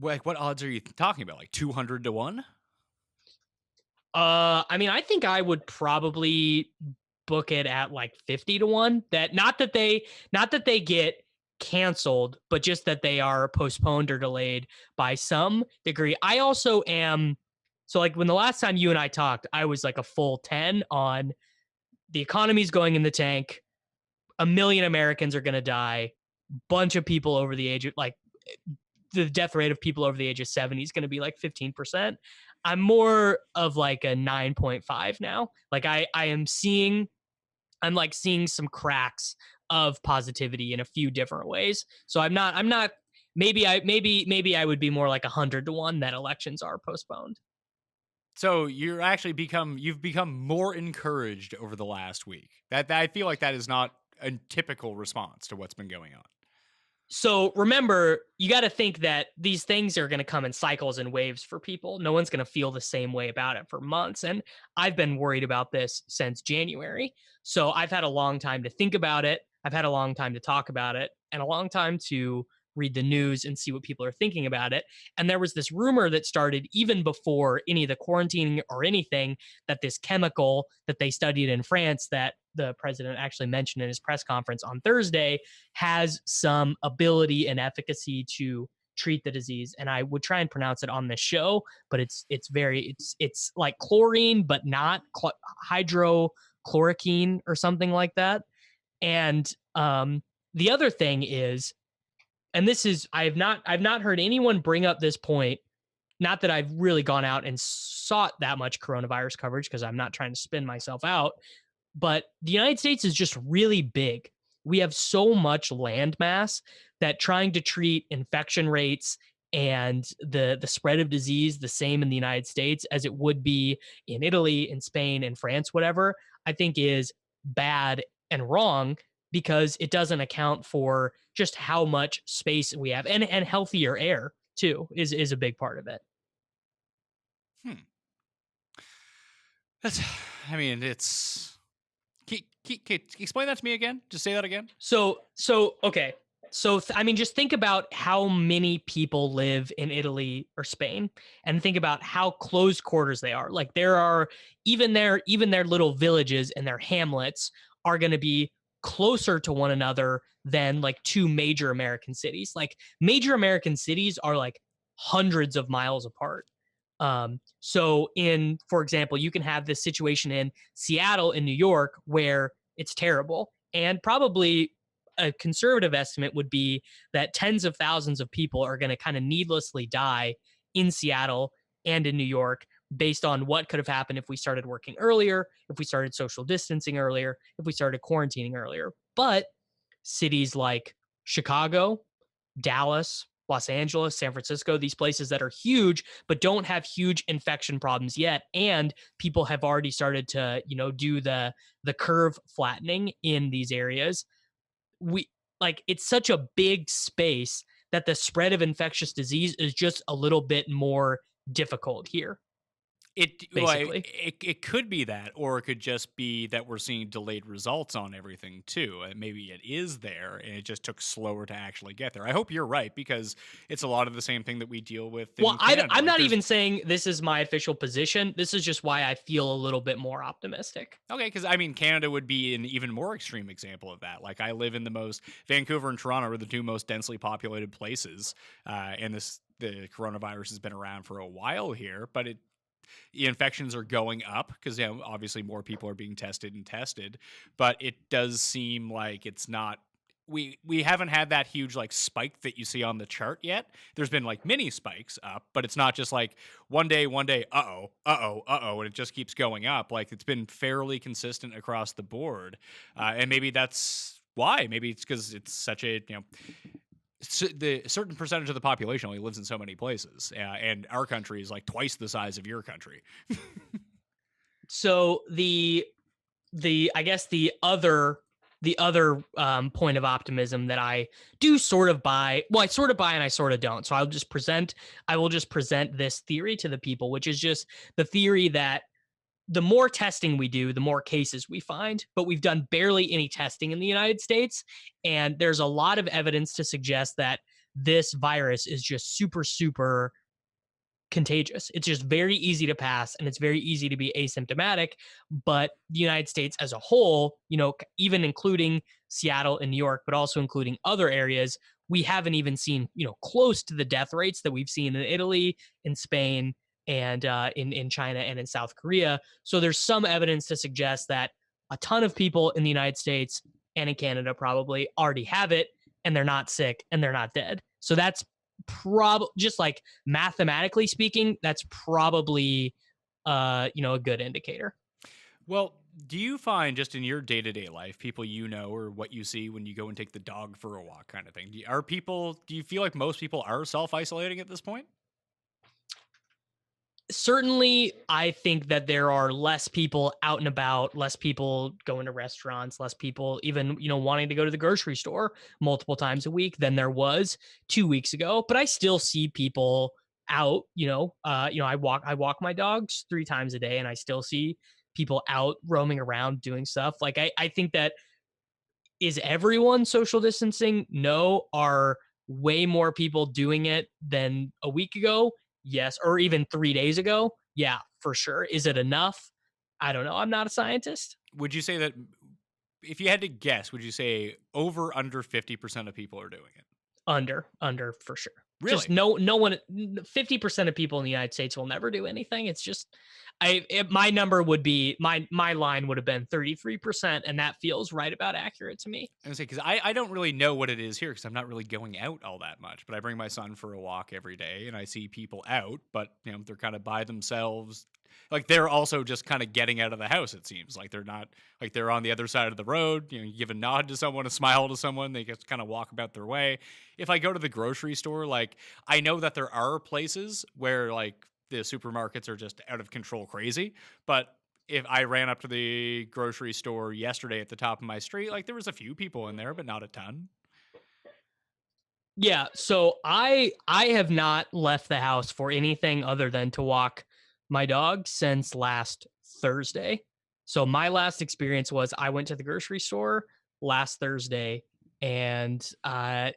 Like, what odds are you talking about? Like 200 to 1? I mean, I think I would probably book it at like 50 to 1. That not that they get canceled, but just that they are postponed or delayed by some degree. I also am, so like when the last time you and I talked, I was like a full 10 on the economy's going in the tank. 1 million Americans are going to die. Bunch of people over the age of like the death rate of people over the age of 70 is going to be like 15%. I'm more of like a 9.5 now. Like I'm like seeing some cracks of positivity in a few different ways. So I'm not, maybe I would be more like 100-1 that elections are postponed. So you've become more encouraged over the last week. That I feel like that is not a typical response to what's been going on. So remember, you got to think that these things are going to come in cycles and waves for people. No one's going to feel the same way about it for months. And I've been worried about this since January. So I've had a long time to think about it. I've had a long time to talk about it and a long time to read the news and see what people are thinking about it. And there was this rumor that started even before any of the quarantining or anything, that this chemical that they studied in France that the president actually mentioned in his press conference on Thursday has some ability and efficacy to treat the disease. And I would try and pronounce it on this show, but it's like chlorine, but not hydrochloroquine or something like that. And the other thing is, and this is, I've not heard anyone bring up this point. Not that I've really gone out and sought that much coronavirus coverage because I'm not trying to spin myself out, but the United States is just really big. We have so much land mass that trying to treat infection rates and the spread of disease the same in the United States as it would be in Italy, in Spain, in France, whatever, I think is bad and wrong, because it doesn't account for just how much space we have, and healthier air too is a big part of it. That's, I mean, it's. Explain that to me again. Just say that again. So okay. So I mean, just think about how many people live in Italy or Spain, and think about how close quarters they are. Like there are even their little villages and their hamlets are going to be closer to one another than like two major American cities. Like major American cities are like hundreds of miles apart. So for example, you can have this situation in Seattle in New York where it's terrible, and probably a conservative estimate would be that tens of thousands of people are going to kind of needlessly die in Seattle and in New York based on what could have happened if we started working earlier, if we started social distancing earlier, if we started quarantining earlier. But cities like Chicago, Dallas, Los Angeles, San Francisco, these places that are huge but don't have huge infection problems yet, and people have already started to, do the curve flattening in these areas. It's such a big space that the spread of infectious disease is just a little bit more difficult here. It could be that, or it could just be that we're seeing delayed results on everything too. And maybe it is there, and it just took slower to actually get there. I hope you're right, because it's a lot of the same thing that we deal with. Well, I'm not even saying this is my official position. This is just why I feel a little bit more optimistic. Okay, because I mean, Canada would be an even more extreme example of that. Like I live in Vancouver and Toronto are the two most densely populated places, and the coronavirus has been around for a while here, but the infections are going up because obviously more people are being tested, but it does seem like it's not. We haven't had that huge like spike that you see on the chart yet. There's been like mini spikes up, but it's not just like one day, and it just keeps going up. Like it's been fairly consistent across the board, and maybe that's why. Maybe it's because it's such a the certain percentage of the population only lives in so many places, and our country is like twice the size of your country. So I guess the other point of optimism that I do sort of buy, well, I sort of buy and I sort of don't. So I will just present this theory to the people, which is just the theory that the more testing we do, the more cases we find, but we've done barely any testing in the United States. And there's a lot of evidence to suggest that this virus is just super, super contagious. It's just very easy to pass, and it's very easy to be asymptomatic. But the United States as a whole, even including Seattle and New York, but also including other areas, we haven't even seen, close to the death rates that we've seen in Italy, in Spain, and in China and in South Korea. So there's some evidence to suggest that a ton of people in the United States and in Canada probably already have it, and they're not sick and they're not dead. So that's probably, just like mathematically speaking, that's probably a good indicator. Well, do you find just in your day-to-day life, people or what you see when you go and take the dog for a walk kind of thing? Do you feel like most people are self-isolating at this point? Certainly, I think that there are less people out and about, less people going to restaurants, less people even, wanting to go to the grocery store multiple times a week than there was 2 weeks ago. But I still see people out, I walk my dogs 3 times a day, and I still see people out roaming around doing stuff. Like, I think that, is everyone social distancing? No. Are way more people doing it than a week ago? Yes. Or even 3 days ago? Yeah, for sure. Is it enough? I don't know. I'm not a scientist. Would you say that if you had to guess, would you say under 50% of people are doing it? Under for sure. Really? Just no one. 50% of people in the United States will never do anything. It's just, my number would be, my line would have been 33%, and that feels right about accurate to me. I say, because I don't really know what it is here because I'm not really going out all that much, but I bring my son for a walk every day and I see people out, but they're kind of by themselves. Like, they're also just kind of getting out of the house. It seems like they're not, like, they're on the other side of the road. You give a nod to someone, a smile to someone, they just kind of walk about their way. If I go to the grocery store, like, I know that there are places where, like, the supermarkets are just out of control crazy, but if I ran up to the grocery store yesterday at the top of my street, like, there was a few people in there, but not a ton. Yeah, so I have not left the house for anything other than to walk my dog since last Thursday. So my last experience was, I went to the grocery store last Thursday, and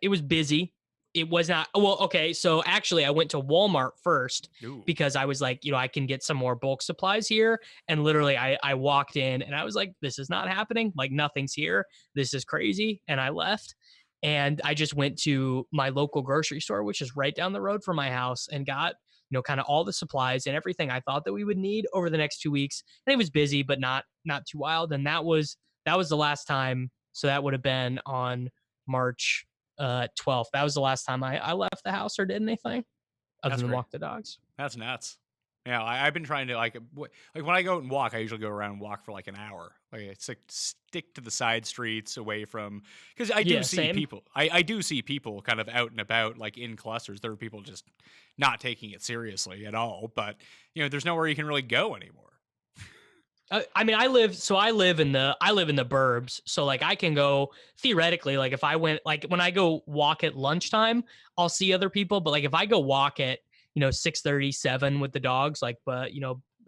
it was busy. It was not, well, okay, so actually I went to Walmart first Ooh. because I was like, I can get some more bulk supplies here. And literally I walked in and I was like, this is not happening. Like, nothing's here. This is crazy. And I left. And I just went to my local grocery store, which is right down the road from my house, and got, kind of all the supplies and everything I thought that we would need over the next 2 weeks. And it was busy, but not too wild. And that was the last time. So that would have been on March 12th. That was the last time I left the house or did anything other That's than great. walk the dogs. That's nuts. Yeah, I've been trying to, like when I go out and walk, I usually go around and walk for like an hour. Like, it's like, stick to the side streets away from, because I do see same. people. I do see people kind of out and about, like in clusters. There are people just not taking it seriously at all. But there's nowhere you can really go anymore. I mean, I live in the burbs, so like I can go theoretically, like if I went, like when I go walk at lunchtime, I'll see other people, but like if I go walk at 6:37 with the dogs, like, but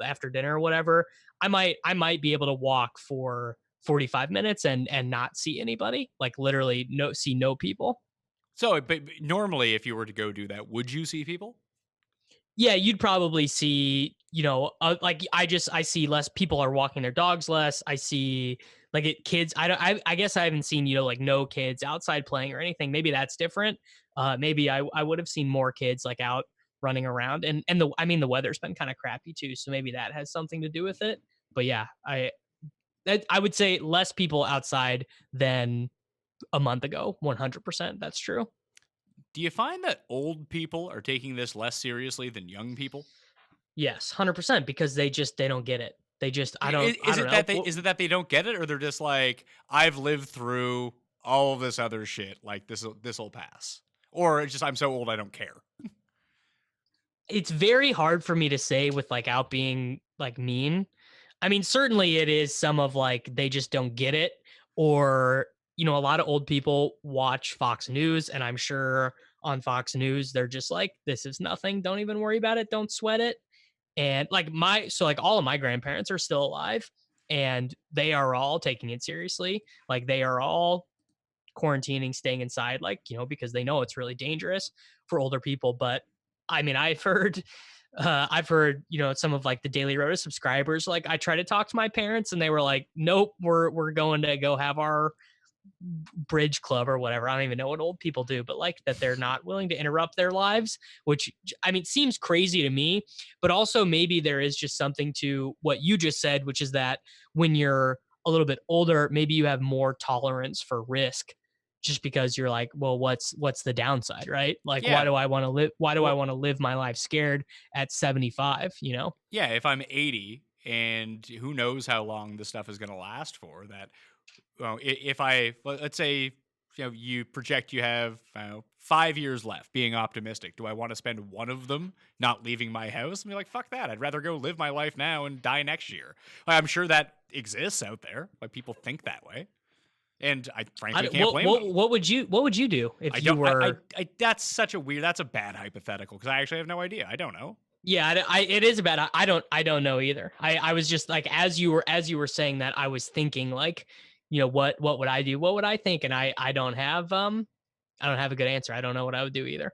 after dinner or whatever, I might be able to walk for 45 minutes and not see anybody, like literally see no people. So, but normally, if you were to go do that, would you see people? Yeah, you'd probably see, like I see less people are walking their dogs less. I see like kids. I guess I haven't seen, like no kids outside playing or anything. Maybe that's different. Maybe I would have seen more kids like out running around, and the weather's been kind of crappy too. So maybe that has something to do with it. But yeah, I would say less people outside than a month ago. 100%. That's true. Do you find that old people are taking this less seriously than young people? Yes, 100%, because they don't get it. They just, I don't know. Is it that they don't get it, or they're just like, I've lived through all of this other shit, like this'll pass? Or it's just, I'm so old I don't care. It's very hard for me to say without being like mean. I mean, certainly it is some of like, they just don't get it, or a lot of old people watch Fox News, and I'm sure on Fox News they're just like, this is nothing, don't even worry about it, don't sweat it. And like all of my grandparents are still alive, and they are all taking it seriously. Like, they are all quarantining, staying inside, like, because they know it's really dangerous for older people. But I mean, I've heard some of like the Daily Rota subscribers, like I try to talk to my parents and they were like, nope, we're going to go have our bridge club or whatever. I don't even know what old people do, but like that they're not willing to interrupt their lives, which I mean seems crazy to me, but also maybe there is just something to what you just said, which is that when you're a little bit older, maybe you have more tolerance for risk just because you're like, well, what's the downside, right? Like Yeah. why do I Well, want to live my life scared at 75, you know? yeah, if I'm 80 and who knows how long this stuff is going to last for, that, well, if let's say, you project you have 5 years left, being optimistic. Do I want to spend one of them not leaving my house? And be like, fuck that. I'd rather go live my life now and die next year. Like, I'm sure that exists out there. Like, people think that way. And I frankly can't blame them. What would you do if I you don't, were that's that's a bad hypothetical because I actually have no idea. I don't know. Yeah, it is about. I don't know either. I was just like as you were saying that I was thinking like, what would I do? What would I think? And I don't have a good answer. I don't know what I would do either.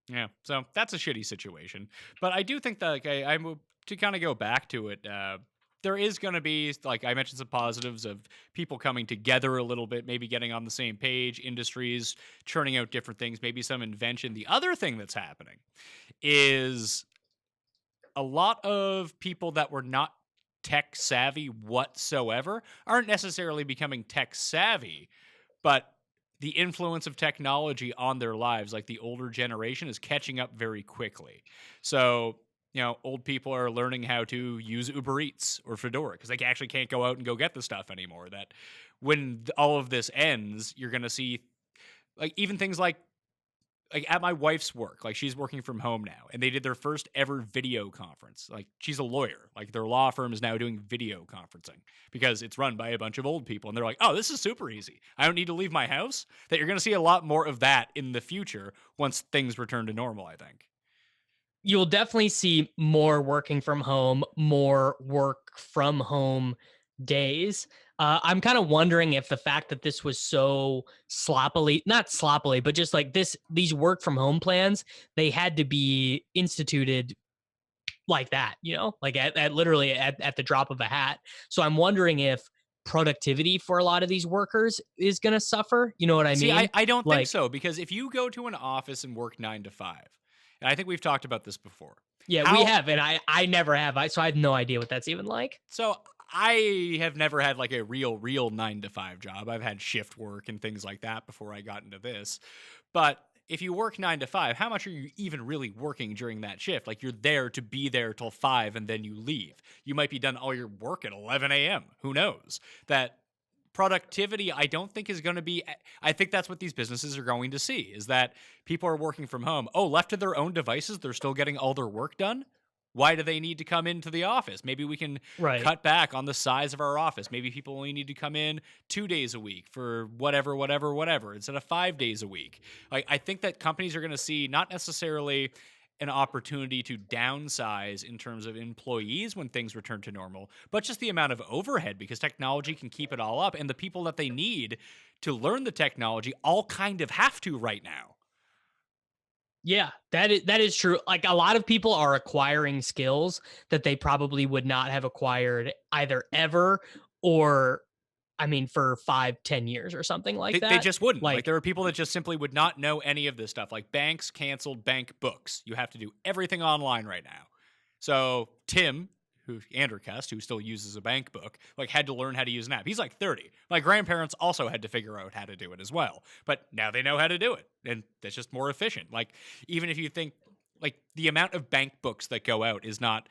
Yeah, so that's a shitty situation. But I do think that like, I'm to kind of go back to it. There is going to be, like I mentioned, some positives of people coming together a little bit, maybe getting on the same page, industries churning out different things, maybe some invention. The other thing that's happening is a lot of people that were not tech savvy whatsoever aren't necessarily becoming tech savvy, but the influence of technology on their lives, like the older generation, is catching up very quickly. So, old people are learning how to use Uber Eats or Fedora because they actually can't go out and go get the stuff anymore. That when all of this ends, you're going to see like even things like at my wife's work, like she's working from home now, and they did their first ever video conference. Like she's a lawyer, like their law firm is now doing video conferencing because it's run by a bunch of old people, and they're like, "Oh, this is super easy. I don't need to leave my house." That you're going to see a lot more of that in the future once things return to normal, I think. You'll definitely see more working from home, more work from home days. I'm kind of wondering if the fact that this was so not sloppily, but just like these work from home plans, they had to be instituted like that, like at literally at the drop of a hat. So I'm wondering if productivity for a lot of these workers is going to suffer. You know what I See, mean? I don't think Like, so because if you go to an office and work 9 to 5, and I think we've talked about this before. yeah, we have, and I never have. So I have no idea what that's even like. So I have never had like a real 9 to 5 job. I've had shift work and things like that before I got into this. But if you work 9 to 5, how much are you even really working during that shift? Like you're there to be there till 5 and then you leave. You might be done all your work at 11 a.m. Who knows? That productivity, I don't think is going to be. I think that's what these businesses are going to see is that people are working from home. Oh, left to their own devices, they're still getting all their work done. Why do they need to come into the office? Maybe we can cut back on the size of our office. Maybe people only need to come in 2 days a week for whatever, instead of 5 days a week. Like, I think that companies are going to see not necessarily an opportunity to downsize in terms of employees when things return to normal, but just the amount of overhead because technology can keep it all up. And the people that they need to learn the technology all kind of have to right now. Yeah, that is true. Like a lot of people are acquiring skills that they probably would not have acquired either ever or I mean for 5-10 years or something like that. They just wouldn't. Like there Like are people that just simply would not know any of this stuff. Like banks canceled bank books. You have to do everything online right now. So Tim, Andercust, who still uses a bank book, like had to learn how to use an app. He's like 30. My grandparents also had to figure out how to do it as well. But now they know how to do it. And that's just more efficient. Like even if you think like the amount of bank books that go out is not,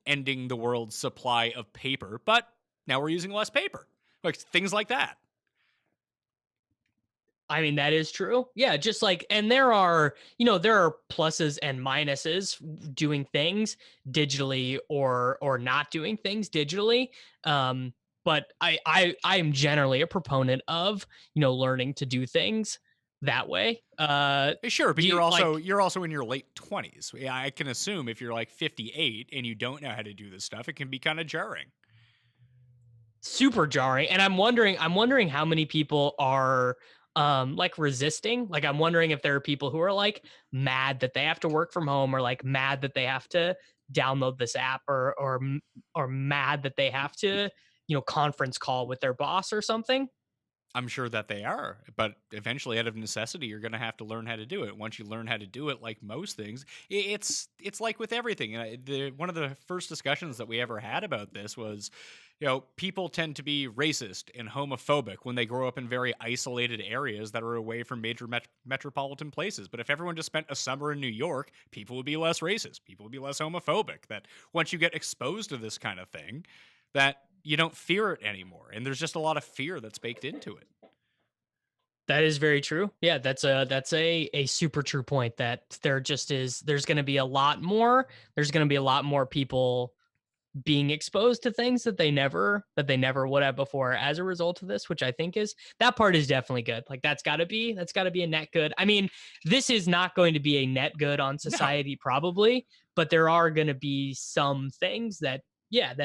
ending the world's supply of paper, but now we're using less paper. Like things like that. I mean, that is true. Yeah, just like, and there are pluses and minuses doing things digitally or not doing things digitally. But I am generally a proponent of, learning to do things that way. Sure, but do you, you're also in your late 20s. Yeah, I can assume if you're like 58 and you don't know how to do this stuff, it can be kind of jarring. super jarring. And I'm wondering how many people are like resisting. Like I'm wondering if there are people who are like mad that they have to work from home or like mad that they have to download this app or mad that they have to conference call with their boss or something. I'm sure that they are, but eventually, out of necessity, you're going to have to learn how to do it. Once you learn how to do it, like most things, it's like with everything. One of the first discussions that we ever had about this was, people tend to be racist and homophobic when they grow up in very isolated areas that are away from major metropolitan places. But if everyone just spent a summer in New York, people would be less racist. People would be less homophobic. That once you get exposed to this kind of thing, that you don't fear it anymore. And there's just a lot of fear that's baked into it. That is very true. Yeah, that's a super true point, that there's going to be a lot more. There's going to be a lot more people being exposed to things that they never would have before as a result of this, which I think is, that part is definitely good. Like that's got to be a net good. I mean, this is not going to be a net good on society probably, but there are going to be some things that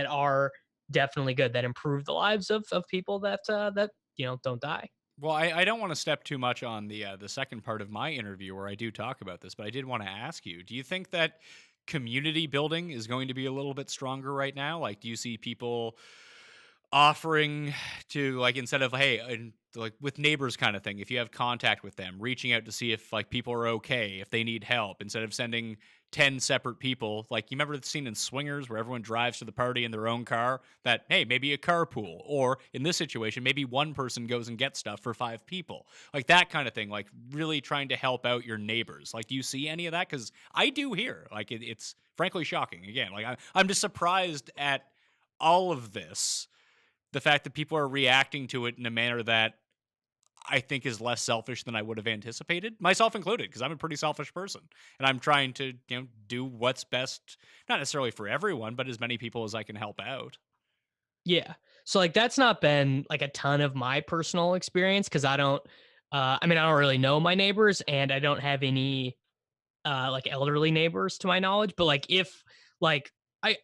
are definitely good, that improve the lives of people that don't die. Well, I don't want to step too much on the second part of my interview where I do talk about this, but I did want to ask you, do you think that community building is going to be a little bit stronger right now? Like, do you see people offering to, like, instead of, hey, like with neighbors kind of thing, if you have contact with them, reaching out to see if like people are okay, if they need help, instead of sending 10 separate people? Like, you remember the scene in Swingers where everyone drives to the party in their own car? That, hey, maybe a carpool, or in this situation, maybe one person goes and gets stuff for 5 people. Like that kind of thing, like really trying to help out your neighbors. Like, do you see any of that? Because I do here. Like, it's frankly shocking. Again, like I'm just surprised at all of this. The fact that people are reacting to it in a manner that I think is less selfish than I would have anticipated, myself included, because I'm a pretty selfish person, and I'm trying to do what's best, not necessarily for everyone, but as many people as I can help out. Yeah. So like that's not been like a ton of my personal experience, because I don't really know my neighbors, and I don't have any like elderly neighbors to my knowledge. But like if like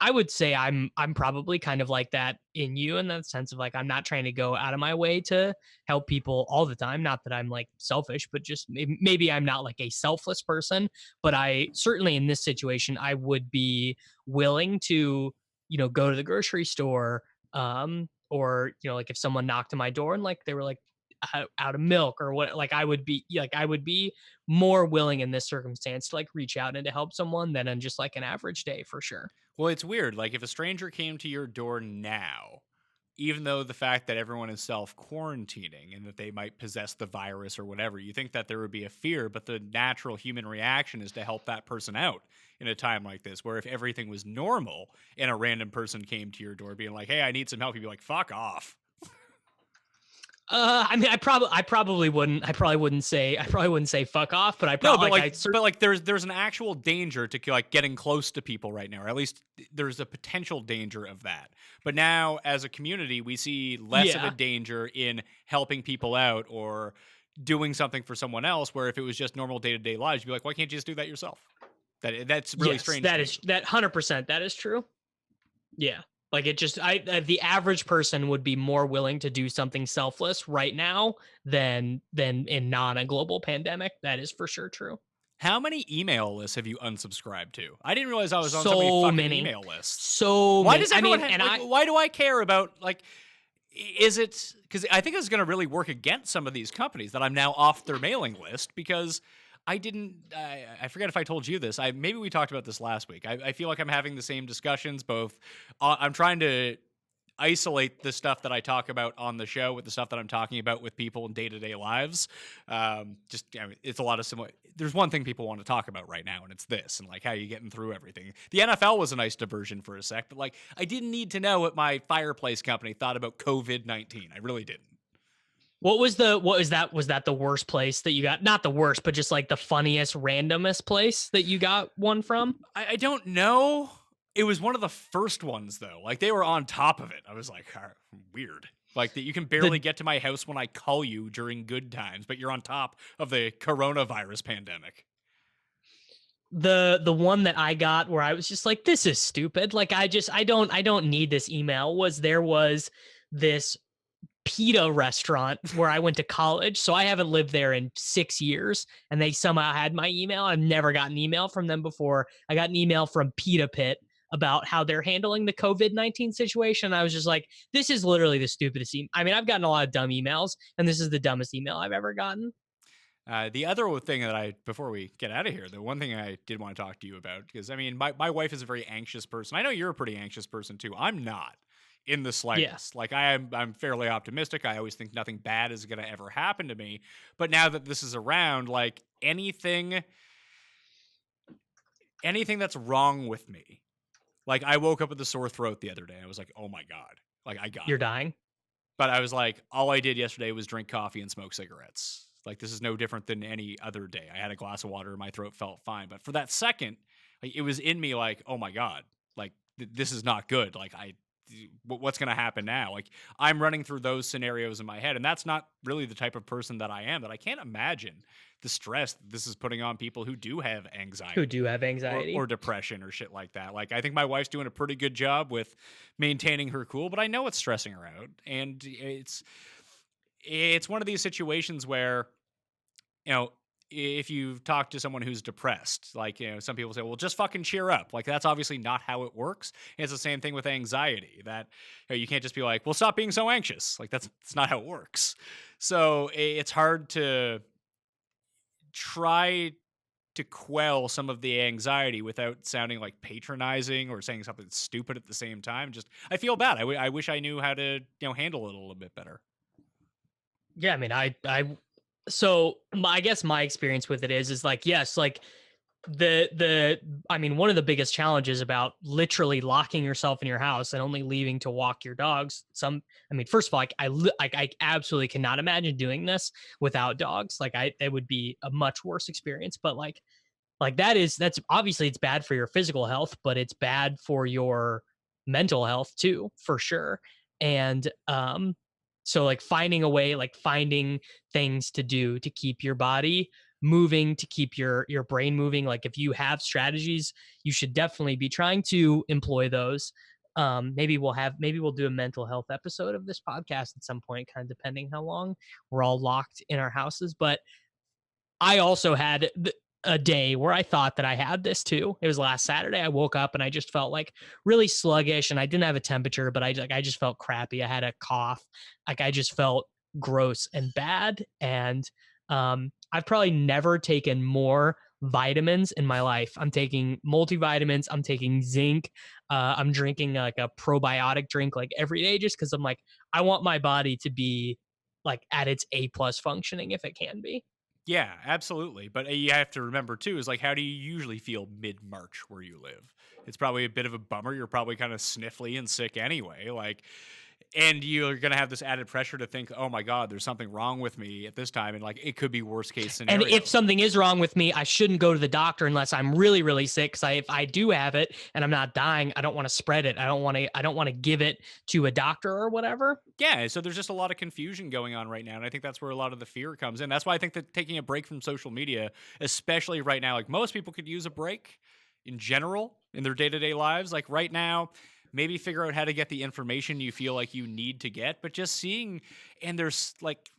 I would say I'm probably kind of like that in you, in that sense of like, I'm not trying to go out of my way to help people all the time. Not that I'm like selfish, but just maybe I'm not like a selfless person. But I certainly, in this situation, I would be willing to, go to the grocery store, or like if someone knocked on my door and like they were like out of milk or what, like I would be more willing in this circumstance to like reach out and to help someone than on just like an average day, for sure. Well, it's weird. Like, if a stranger came to your door now, even though the fact that everyone is self-quarantining and that they might possess the virus or whatever, you think that there would be a fear, but the natural human reaction is to help that person out in a time like this, where if everything was normal and a random person came to your door being like, hey, I need some help, you'd be like, fuck off. I mean, I probably wouldn't say fuck off, but I probably there's an actual danger to like getting close to people right now, or at least there's a potential danger of that. But now, as a community, we see less of a danger in helping people out or doing something for someone else. Where if it was just normal day-to-day lives, you'd be like, why can't you just do that yourself? That's really strange. That is 100%. That is true. Yeah. Like the average person would be more willing to do something selfless right now than in a global pandemic. That is for sure true. How many email lists have you unsubscribed to? I didn't realize I was on so many email lists. So why many. does everyone why do I care about, like, is it because I think it's going to really work against some of these companies that I'm now off their mailing list, because I forget if I told you this. Maybe we talked about this last week. I feel like I'm having the same discussions. Both, I'm trying to isolate the stuff that I talk about on the show with the stuff that I'm talking about with people in day-to-day lives. It's a lot of similar. There's one thing people want to talk about right now, and it's this, and like how you getting through everything. The NFL was a nice diversion for a sec, but like I didn't need to know what my fireplace company thought about COVID-19. I really didn't. Was that the worst place that you got? Not the worst, but just like the funniest, randomest place that you got one from? I don't know. It was one of the first ones, though. Like, they were on top of it. I was like, weird. Like, that you can barely get to my house when I call you during good times, but you're on top of the coronavirus pandemic. The one that I got where I was just like, this is stupid. Like, I don't need this email. Was this pita restaurant where I went to college. So I haven't lived there in 6 years, and they somehow had my email. I've never gotten an email from them before. I got an email from Pita Pit, about how they're handling the COVID-19 situation. I was just like, this is literally the stupidest email. I mean, I've gotten a lot of dumb emails, and this is the dumbest email I've ever gotten. The other thing that before we get out of here, the one thing I did want to talk to you about, because I mean, my wife is a very anxious person. I know you're a pretty anxious person too. I'm not in the slightest. Like I'm fairly optimistic. I always think nothing bad is going to ever happen to me. But now that this is around, like anything that's wrong with me, like I woke up with a sore throat the other day. I was like, oh my God, like I got You're it. dying. But I was like, all I did yesterday was drink coffee and smoke cigarettes. Like, this is no different than any other day. I had a glass of water and my throat felt fine. But for that second, like, it was in me like, oh my God, like, this is not good. Like, what's going to happen now? Like, I'm running through those scenarios in my head. And that's not really the type of person that I am. But I can't imagine the stress that this is putting on people who do have anxiety. Who do have anxiety. Or depression or shit like that. Like, I think my wife's doing a pretty good job with maintaining her cool, but I know it's stressing her out. And it's one of these situations where, you know, if you talk to someone who's depressed, like, you know, some people say, well, just fucking cheer up. Like, that's obviously not how it works. And it's the same thing with anxiety, that, you know, you can't just be like, well, stop being so anxious. Like, that's not how it works. So it's hard to try to quell some of the anxiety without sounding like patronizing or saying something stupid at the same time. Just, I feel bad. I wish I knew how to, you know, handle it a little bit better. Yeah, I mean, I guess my experience with it is like, yes, like I mean, one of the biggest challenges about literally locking yourself in your house and only leaving to walk your dogs. I mean, first of all, I absolutely cannot imagine doing this without dogs. Like it would be a much worse experience, but like that's obviously it's bad for your physical health, but it's bad for your mental health too, for sure. And, so like finding a way, like finding things to do to keep your body moving, to keep your brain moving. Like if you have strategies, you should definitely be trying to employ those. Maybe we'll do a mental health episode of this podcast at some point, kind of depending how long we're all locked in our houses. But I also had a day where I thought that I had this too. It was last Saturday. I woke up and I just felt like really sluggish, and I didn't have a temperature, but I just felt crappy. I had a cough. Like I just felt gross and bad. And I've probably never taken more vitamins in my life. I'm taking multivitamins. I'm taking zinc. I'm drinking like a probiotic drink like every day, just because I'm like, I want my body to be like at its A+ functioning if it can be. Yeah, absolutely. But you have to remember too, is like, how do you usually feel mid-March where you live? It's probably a bit of a bummer. You're probably kind of sniffly and sick anyway. Like, and you're going to have this added pressure to think, oh my God, there's something wrong with me at this time. And like, it could be worst case scenario. And if something is wrong with me, I shouldn't go to the doctor unless I'm really, really sick. Cause if I do have it and I'm not dying, I don't want to spread it. I don't want to give it to a doctor or whatever. Yeah. So there's just a lot of confusion going on right now. And I think that's where a lot of the fear comes in. That's why I think that taking a break from social media, especially right now, like most people could use a break in general in their day-to-day lives. Like right now, maybe figure out how to get the information you feel like you need to get, but just seeing, and there's like,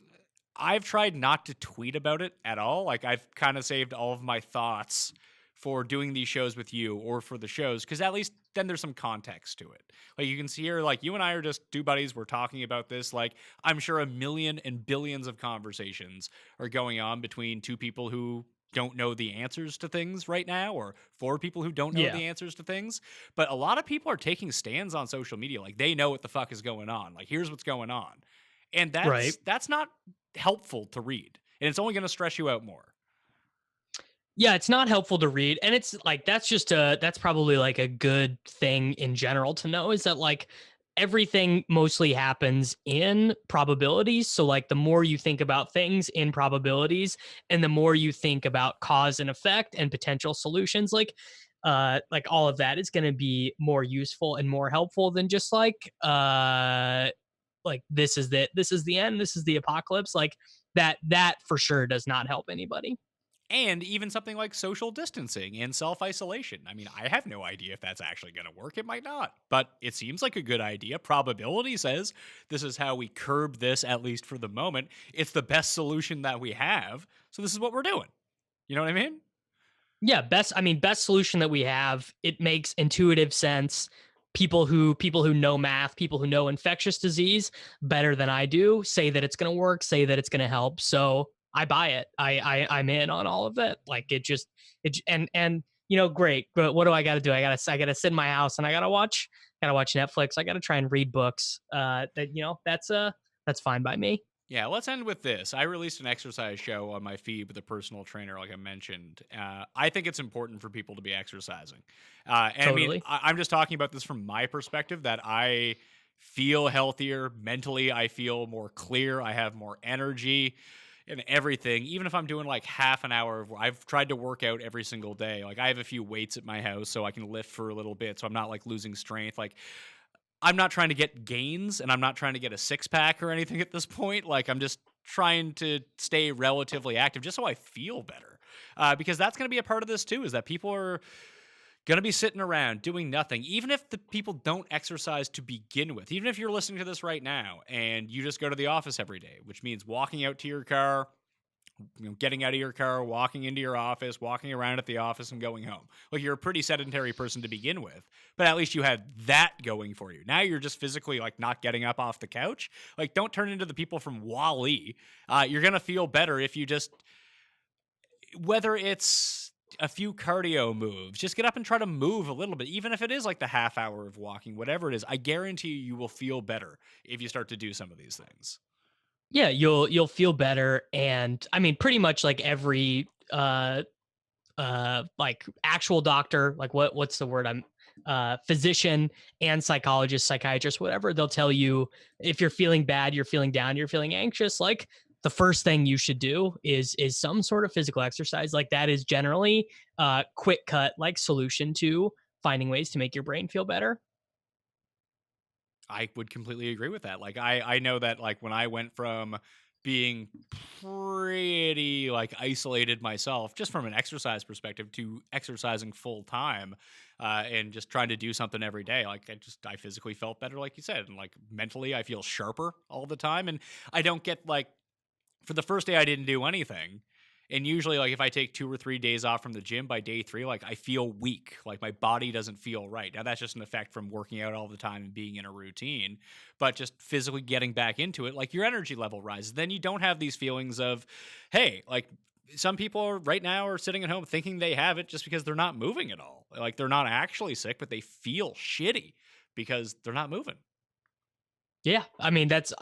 I've tried not to tweet about it at all. Like I've kind of saved all of my thoughts for doing these shows with you or for the shows, because at least then there's some context to it. Like you can see here, like you and I are just two buddies. We're talking about this. Like I'm sure a million and billions of conversations are going on between two people who don't know the answers to things right now, or for people who don't know the answers to things. But a lot of people are taking stands on social media. Like they know what the fuck is going on. Like here's what's going on. And that's not helpful to read. And it's only going to stress you out more. Yeah, it's not helpful to read. And it's like, that's probably like a good thing in general to know, is that like everything mostly happens in probabilities. So like the more you think about things in probabilities and the more you think about cause and effect and potential solutions, like all of that is going to be more useful and more helpful than just like this is the end, this is the apocalypse. Like that for sure does not help anybody. And even something like social distancing and self-isolation. I mean, I have no idea if that's actually going to work. It might not, but it seems like a good idea. Probability says this is how we curb this, at least for the moment. It's the best solution that we have. So this is what we're doing. You know what I mean? Yeah, best solution that we have. It makes intuitive sense. People who know math, people who know infectious disease better than I do say that it's going to work, say that it's going to help. So I buy it. I'm in on all of it. Like and great. But what do I got to do? I got to sit in my house and I got to watch Netflix. I got to try and read books. That's fine by me. Yeah, let's end with this. I released an exercise show on my feed with a personal trainer, like I mentioned. I think it's important for people to be exercising. And I mean, Totally. I'm just talking about this from my perspective that I feel healthier mentally. I feel more clear. I have more energy and everything. Even if I'm doing like half an hour I've tried to work out every single day. Like I have a few weights at my house so I can lift for a little bit. So I'm not like losing strength. Like I'm not trying to get gains and I'm not trying to get a six pack or anything at this point. Like I'm just trying to stay relatively active just so I feel better. Because that's going to be a part of this too, is that people are going to be sitting around doing nothing. Even if the people don't exercise to begin with, even if you're listening to this right now and you just go to the office every day, which means walking out to your car, getting out of your car, walking into your office, walking around at the office and going home. Like you're a pretty sedentary person to begin with, but at least you had that going for you. Now you're just physically like not getting up off the couch. Like don't turn into the people from Wall-E. You're going to feel better if you just, whether it's a few cardio moves, just get up and try to move a little bit. Even if it is like the half hour of walking, whatever it is, I guarantee you will feel better if you start to do some of these things. Yeah, you'll feel better. And I mean, pretty much like every like actual doctor, like what's the word, I'm physician and psychologist, psychiatrist, whatever, they'll tell you if you're feeling bad, you're feeling down, you're feeling anxious, like the first thing you should do is some sort of physical exercise. Like that is generally quick cut like solution to finding ways to make your brain feel better. I would completely agree with that. Like I know that like when I went from being pretty like isolated myself just from an exercise perspective to exercising full time and just trying to do something every day, like I physically felt better, like you said, and like mentally I feel sharper all the time. And I don't get like, for the first day I didn't do anything. And usually, like, if I take 2 or 3 days off from the gym, by day 3, like, I feel weak. Like, my body doesn't feel right. Now, that's just an effect from working out all the time and being in a routine. But just physically getting back into it, like, your energy level rises. Then you don't have these feelings of, hey, like, some people right now are sitting at home thinking they have it just because they're not moving at all. Like, they're not actually sick, but they feel shitty because they're not moving. Yeah, I mean that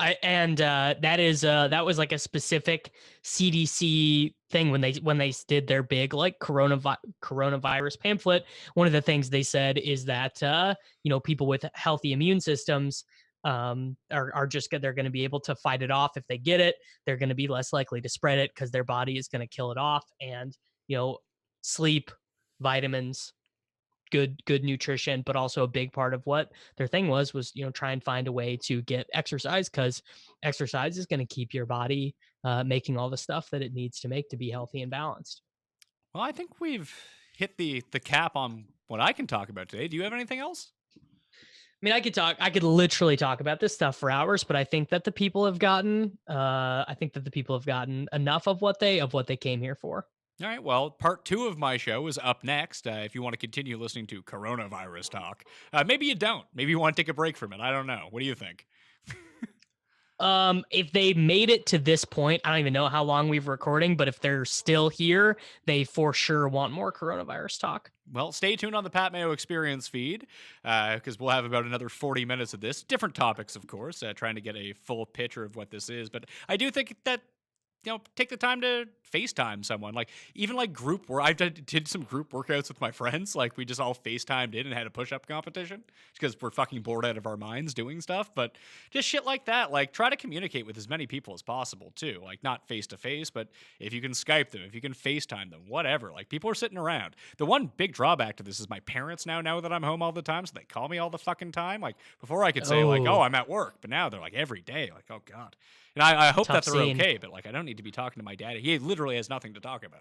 was like a specific CDC thing when they did their big like coronavirus pamphlet. One of the things they said is that people with healthy immune systems are just they're going to be able to fight it off if they get it. They're going to be less likely to spread it because their body is going to kill it off. And sleep, vitamins, good nutrition, but also a big part of what their thing was try and find a way to get exercise, because exercise is going to keep your body making all the stuff that it needs to make to be healthy and balanced. Well, I think we've hit the cap on what I can talk about today. Do you have anything else? I mean, I could literally talk about this stuff for hours, but I think that the people have gotten enough of what they came here for. All right, well, part 2 of my show is up next. If you want to continue listening to coronavirus talk, maybe you don't. Maybe you want to take a break from it. I don't know. What do you think? If they made it to this point, I don't even know how long we've recording, but if they're still here, they for sure want more coronavirus talk. Well, stay tuned on the Pat Mayo Experience feed, because we'll have about another 40 minutes of this. Different topics, of course, trying to get a full picture of what this is. But I do think that take the time to FaceTime someone. Like, even like group where I did some group workouts with my friends. Like, we just all FaceTimed in and had a push-up competition because we're fucking bored out of our minds doing stuff. But just shit like that. Like, try to communicate with as many people as possible too. Like, not face-to-face, but if you can Skype them, if you can FaceTime them, whatever. Like, people are sitting around. The one big drawback to this is my parents now know that I'm home all the time, so they call me all the fucking time. Like, before I could say like, oh, I'm at work. But now they're like every day. Like, oh God. And I hope that they're okay, but like I don't need to be talking to my daddy. He literally has nothing to talk about.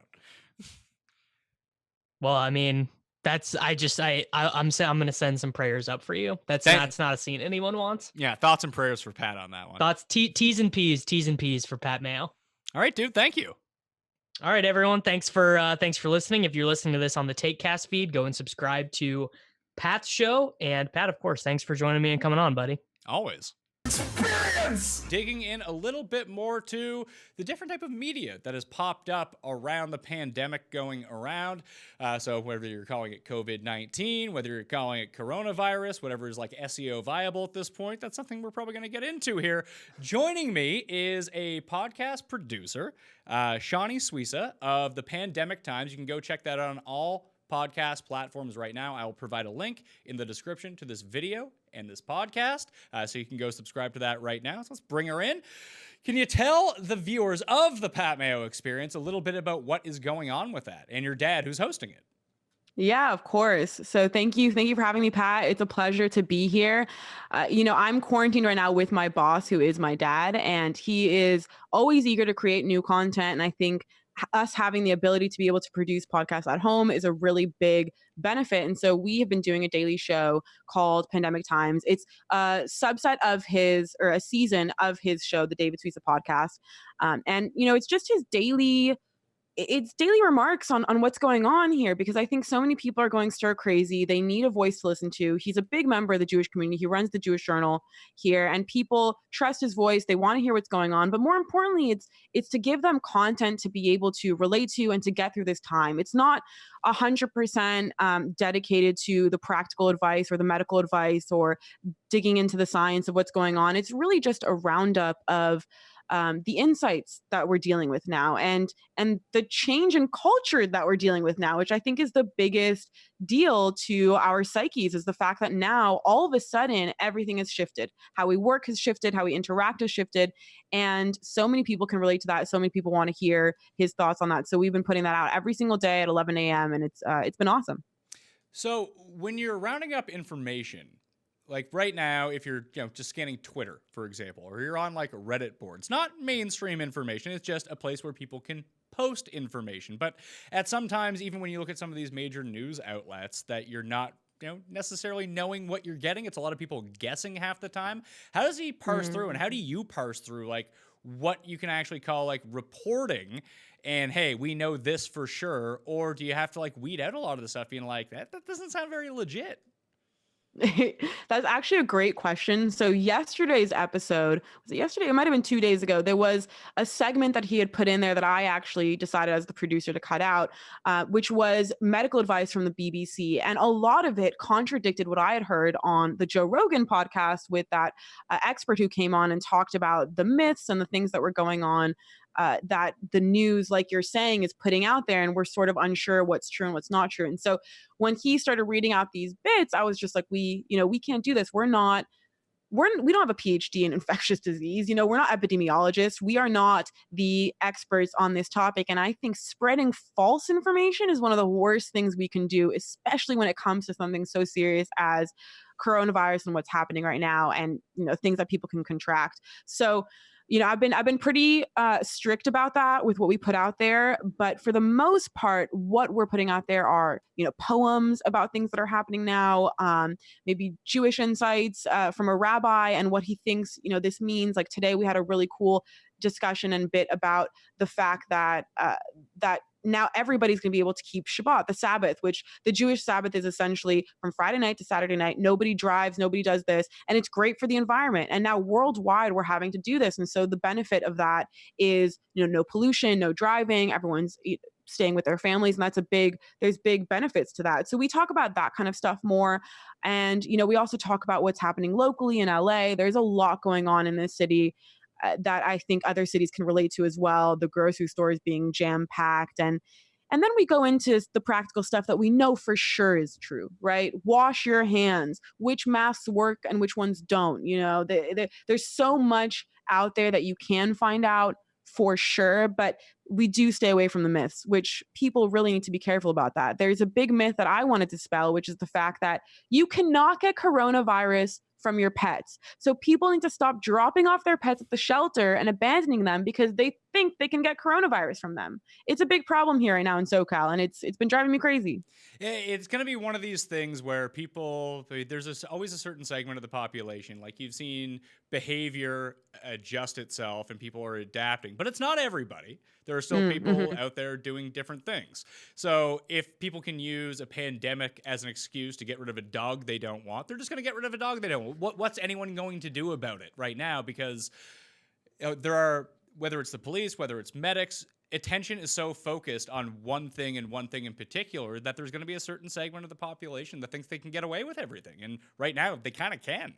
Well, I mean, I'm going to send some prayers up for you. That's not a scene anyone wants. Yeah, thoughts and prayers for Pat on that one. Thoughts, T's and P's for Pat Mayo. All right, dude. Thank you. All right, everyone. Thanks for listening. If you're listening to this on the TakeCast feed, go and subscribe to Pat's show. And Pat, of course, thanks for joining me and coming on, buddy. Always. Experience! Digging in a little bit more to the different type of media that has popped up around the pandemic going around. So whether you're calling it COVID-19, whether you're calling it coronavirus, whatever is like SEO viable at this point, that's something we're probably going to get into here. Joining me is a podcast producer, Shaunie Suiza of the Pandemic Times. You can go check that out on all podcast platforms right now. I will provide a link in the description to this video and this podcast, so you can go subscribe to that right now. So let's bring her in. Can you tell the viewers of the Pat Mayo Experience a little bit about what is going on with that and your dad who's hosting it? Yeah, of course. So thank you for having me, Pat. It's a pleasure to be here. I'm quarantined right now with my boss, who is my dad, and he is always eager to create new content. And I think us having the ability to be able to produce podcasts at home is a really big benefit. And so we have been doing a daily show called Pandemic Times. It's a subset of a season of his show, the David Suiza podcast. It's just his daily remarks on what's going on here, because I think so many people are going stir crazy. They need a voice to listen to. He's a big member of the Jewish community. He runs the Jewish Journal here, and people trust his voice. They want to hear what's going on. But more importantly, it's to give them content to be able to relate to and to get through this time. It's not 100% dedicated to the practical advice or the medical advice or digging into the science of what's going on. It's really just a roundup of the insights that we're dealing with now and the change in culture that we're dealing with now, which I think is the biggest deal to our psyches, is the fact that now all of a sudden everything has shifted. How we work has shifted, how we interact has shifted, and so many people can relate to that. So many people want to hear his thoughts on that. So we've been putting that out every single day at 11 a.m. and it's been awesome. So when you're rounding up information, like right now, if you're just scanning Twitter, for example, or you're on like Reddit boards, not mainstream information, it's just a place where people can post information. But at sometimes, even when you look at some of these major news outlets, that you're not necessarily knowing what you're getting. It's a lot of people guessing half the time. How does he parse through, and how do you parse through like what you can actually call like reporting and, hey, we know this for sure? Or do you have to like weed out a lot of the stuff being like, that doesn't sound very legit? That's actually a great question. So yesterday's episode, was it yesterday? It might have been 2 days ago. There was a segment that he had put in there that I actually decided as the producer to cut out, which was medical advice from the BBC. And a lot of it contradicted what I had heard on the Joe Rogan podcast with that expert who came on and talked about the myths and the things that were going on that the news, like you're saying, is putting out there, and we're sort of unsure what's true and what's not true. And so when he started reading out these bits, I was just like, we can't do this. We don't have a PhD in infectious disease. We're not epidemiologists. We are not the experts on this topic. And I think spreading false information is one of the worst things we can do, especially when it comes to something so serious as coronavirus and what's happening right now, and things that people can contract. So I've been pretty strict about that with what we put out there. But for the most part, what we're putting out there are, poems about things that are happening now, maybe Jewish insights from a rabbi and what he thinks, this means. Like today, we had a really cool discussion and bit about the fact that now everybody's going to be able to keep Shabbat, the Sabbath, which the Jewish Sabbath is essentially from Friday night to Saturday night. Nobody drives, nobody does this, and it's great for the environment. And now worldwide, we're having to do this. And so the benefit of that is, no pollution, no driving, everyone's staying with their families. And there's big benefits to that. So we talk about that kind of stuff more. And, we also talk about what's happening locally in LA. There's a lot going on in this city that I think other cities can relate to as well. The grocery stores being jam-packed. And then we go into the practical stuff that we know for sure is true, right? Wash your hands, which masks work and which ones don't. There's so much out there that you can find out for sure, but we do stay away from the myths, which people really need to be careful about that. There's a big myth that I want to dispel, which is the fact that you cannot get coronavirus from your pets. So people need to stop dropping off their pets at the shelter and abandoning them because they think they can get coronavirus from them. It's a big problem here right now in SoCal, and it's been driving me crazy. It's going to be one of these things where people, always a certain segment of the population, like you've seen behavior adjust itself and people are adapting, but it's not everybody. There are still people out there doing different things. So if people can use a pandemic as an excuse to get rid of a dog they don't want, they're just going to get rid of a dog they don't want. What's anyone going to do about it right now? Because there are, whether it's the police, whether it's medics, attention is so focused on one thing and one thing in particular that there's going to be a certain segment of the population that thinks they can get away with everything. And right now they kind of can.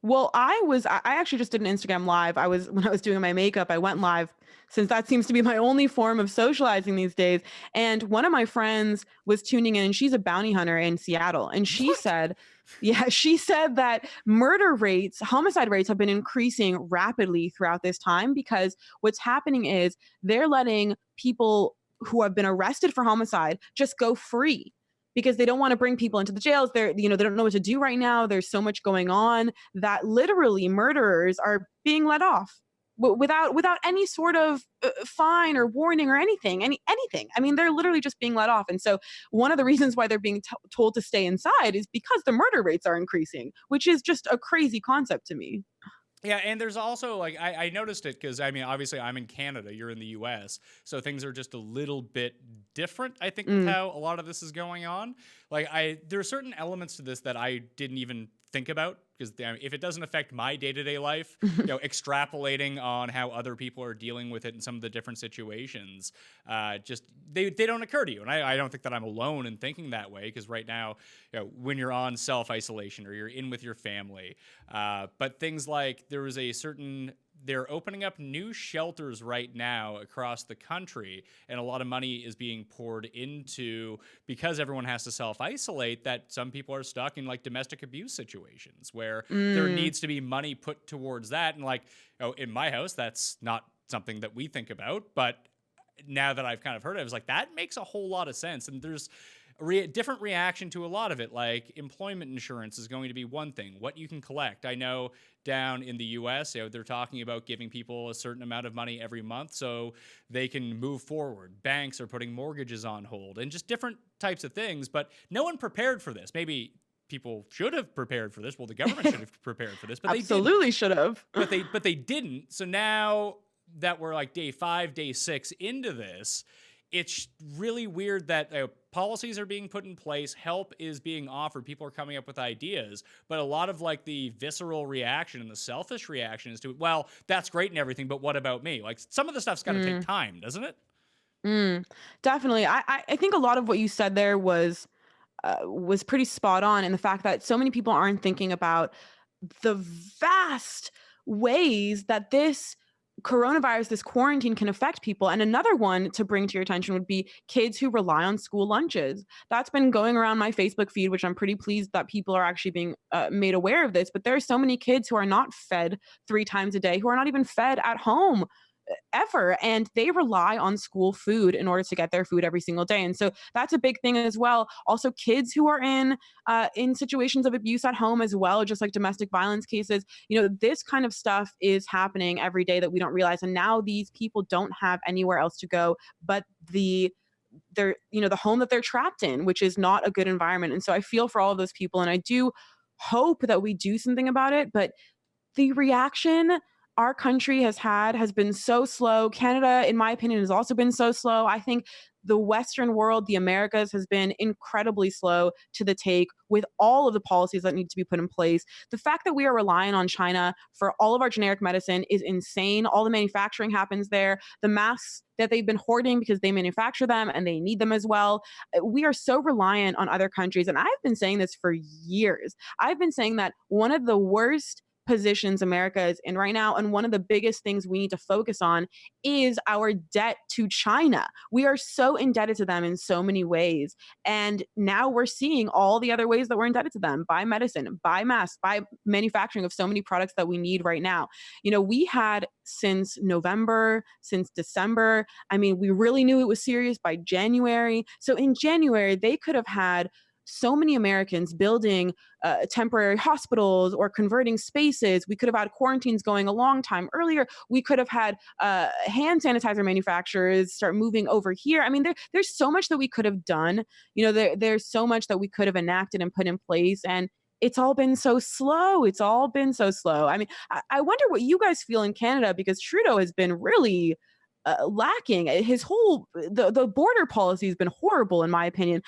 Well, I actually just did an Instagram live. When I was doing my makeup, I went live since that seems to be my only form of socializing these days. And one of my friends was tuning in, and she's a bounty hunter in Seattle. And she said that homicide rates have been increasing rapidly throughout this time because what's happening is they're letting people who have been arrested for homicide just go free, because they don't want to bring people into the jails. They don't know what to do right now. There's so much going on that literally murderers are being let off without any sort of fine or warning or anything. I mean, they're literally just being let off. And so one of the reasons why they're being told to stay inside is because the murder rates are increasing, which is just a crazy concept to me. Yeah, and there's also, like, I noticed it because, I mean, obviously I'm in Canada, you're in the US, so things are just a little bit different, I think, with how a lot of this is going on. Like, there are certain elements to this that I didn't even think about, because if it doesn't affect my day-to-day life, extrapolating on how other people are dealing with it in some of the different situations, they don't occur to you. And I don't think that I'm alone in thinking that way, because right now, when you're on self-isolation or you're in with your family, but things like they're opening up new shelters right now across the country, and a lot of money is being poured into, because everyone has to self-isolate, that some people are stuck in like domestic abuse situations where there needs to be money put towards that. And like, in my house, that's not something that we think about, but now that I've kind of heard it, I was like, that makes a whole lot of sense. And there's different reaction to a lot of it. Like, employment insurance is going to be one thing, what you can collect. I know down in the US, they're talking about giving people a certain amount of money every month so they can move forward. Banks are putting mortgages on hold and just different types of things, but no one prepared for this. Maybe people should have prepared for this. Well, the government should have prepared for this, but absolutely should have. But they didn't. So now that we're like day 5, day 6 into this, it's really weird that policies are being put in place, help is being offered, people are coming up with ideas, but a lot of like the visceral reaction and the selfish reaction is to, well, that's great and everything, but what about me? Like, some of the stuff's got to take time, doesn't it? Definitely. I think a lot of what you said there was pretty spot on in the fact that so many people aren't thinking about the vast ways that this coronavirus, this quarantine, can affect people. And another one to bring to your attention would be kids who rely on school lunches. That's been going around my Facebook feed, which I'm pretty pleased that people are actually being made aware of this. But there are so many kids who are not fed 3 times a day, who are not even fed at home ever, and they rely on school food in order to get their food every single day. And so that's a big thing as well. Also, kids who are in situations of abuse at home as well, just like domestic violence cases, this kind of stuff is happening every day that we don't realize. And now these people don't have anywhere else to go but the home that they're trapped in, which is not a good environment. And so I feel for all of those people, and I do hope that we do something about it. But the reaction our country has been so slow. Canada, in my opinion, has also been so slow. I think the Western world, the Americas, has been incredibly slow to the take with all of the policies that need to be put in place. The fact that we are relying on China for all of our generic medicine is insane. All the manufacturing happens there. The masks that they've been hoarding because they manufacture them and they need them as well. We are so reliant on other countries. And I've been saying this for years. I've been saying that one of the worst positions America is in right now, and one of the biggest things we need to focus on, is our debt to China. We are so indebted to them in so many ways, and now we're seeing all the other ways that we're indebted to them: by medicine, by masks, by manufacturing of so many products that we need right now. We had since November, since December, I mean, we really knew it was serious by January. So in January, they could have had so many Americans building temporary hospitals or converting spaces. We could have had quarantines going a long time earlier. We could have had hand sanitizer manufacturers start moving over here. I mean, there's so much that we could have done. There's so much that we could have enacted and put in place. And it's all been so slow. It's all been so slow. I mean, I wonder what you guys feel in Canada, because Trudeau has been really lacking. His whole the border policy has been horrible, in my opinion.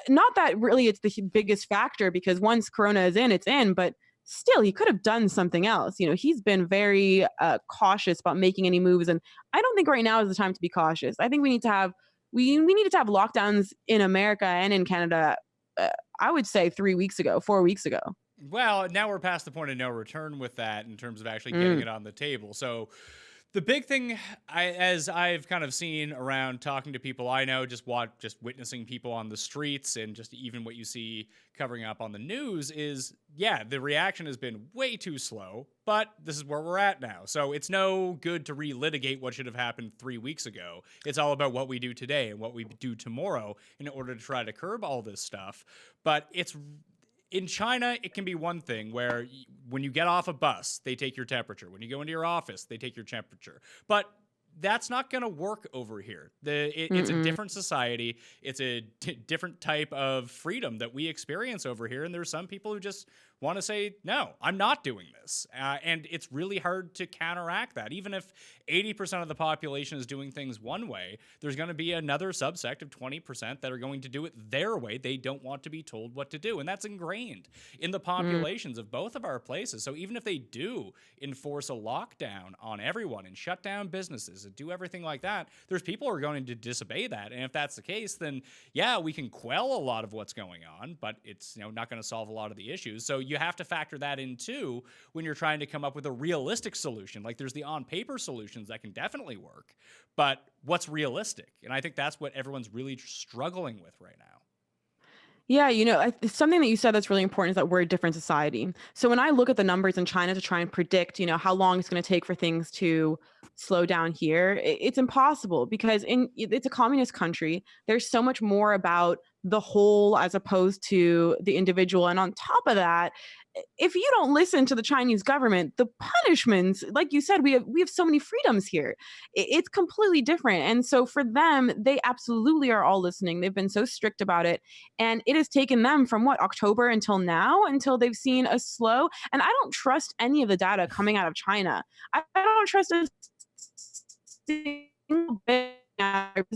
Not that really it's the biggest factor, because once Corona is in, it's in. But still, he could have done something else. He's been very cautious about making any moves, and I don't think right now is the time to be cautious. I think we need to have lockdowns in America and in Canada. I would say 4 weeks ago. Well, now we're past the point of no return with that in terms of actually getting it on the table. So the big thing, as I've kind of seen around talking to people I know, just witnessing people on the streets, and just even what you see covering up on the news, is, yeah, the reaction has been way too slow, but this is where we're at now. So it's no good to relitigate what should have happened 3 weeks ago. It's all about what we do today and what we do tomorrow in order to try to curb all this stuff. But in China, it can be one thing where when you get off a bus, they take your temperature. When you go into your office, they take your temperature. But that's not going to work over here. It's a different society. It's a different type of freedom that we experience over here. And there's some people who just want to say, no, I'm not doing this. And it's really hard to counteract that. Even if 80% of the population is doing things one way, there's going to be another subsect of 20% that are going to do it their way. They don't want to be told what to do. And that's ingrained in the populations of both of our places. So even if they do enforce a lockdown on everyone and shut down businesses and do everything like that, there's people who are going to disobey that. And if that's the case, then yeah, we can quell a lot of what's going on, but it's not going to solve a lot of the issues. So you have to factor that in too when you're trying to come up with a realistic solution. Like, there's the on paper solutions that can definitely work, but what's realistic? And I think that's what everyone's really struggling with right now. Yeah, something that you said that's really important is that we're a different society. So when I look at the numbers in China to try and predict, how long it's going to take for things to slow down here, it's impossible, because it's a communist country. There's so much more about the whole as opposed to the individual. And on top of that, if you don't listen to the Chinese government, the punishments, like you said, we have so many freedoms here. It's completely different. And so for them, they absolutely are all listening. They've been so strict about it. And it has taken them from October until now, until they've seen a slow. And I don't trust any of the data coming out of China. I don't trust a single bit.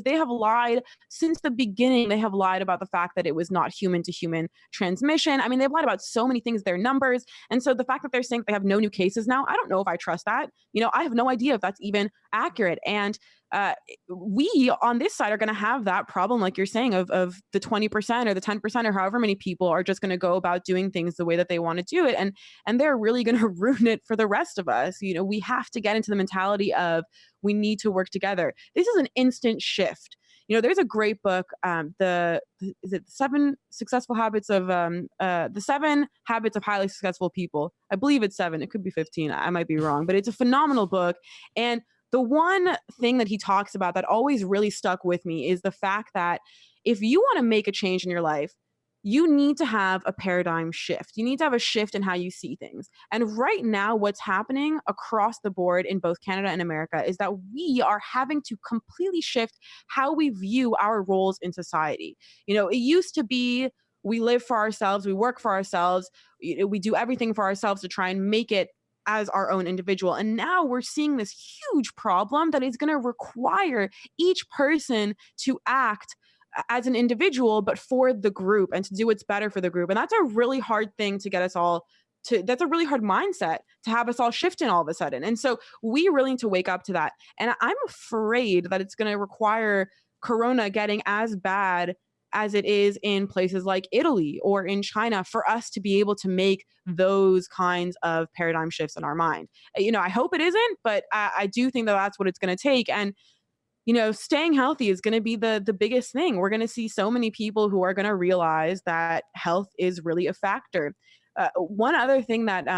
They have lied since the beginning. They have lied about the fact that it was not human to human transmission. I mean, they've lied about so many things, their numbers. And so the fact that they're saying they have no new cases now, I don't know if I trust that. I have no idea if that's even accurate. And we on this side are going to have that problem, like you're saying, of the 20% or the 10% or however many people are just going to go about doing things the way that they want to do it. And they're really going to ruin it for the rest of us. We have to get into the mentality of we need to work together. This is an instant shift. There's a great book, the 7 habits of highly successful people. I believe it's 7. It could be 15. I might be wrong, but it's a phenomenal book. And the one thing that he talks about that always really stuck with me is the fact that if you want to make a change in your life, you need to have a paradigm shift. You need to have a shift in how you see things. And right now, what's happening across the board in both Canada and America is that we are having to completely shift how we view our roles in society. It used to be we live for ourselves, we work for ourselves, we do everything for ourselves to try and make it as our own individual. And now we're seeing this huge problem that is going to require each person to act as an individual, but for the group, and to do what's better for the group. And that's a really hard thing to get us all to, that's a really hard mindset to have us all shift in all of a sudden. And so we really need to wake up to that. And I'm afraid that it's going to require Corona getting as bad as it is in places like Italy or in China for us to be able to make those kinds of paradigm shifts in our mind. I hope it isn't, but I do think that that's what it's going to take. And staying healthy is going to be the biggest thing. We're going to see so many people who are going to realize that health is really a factor. One other thing that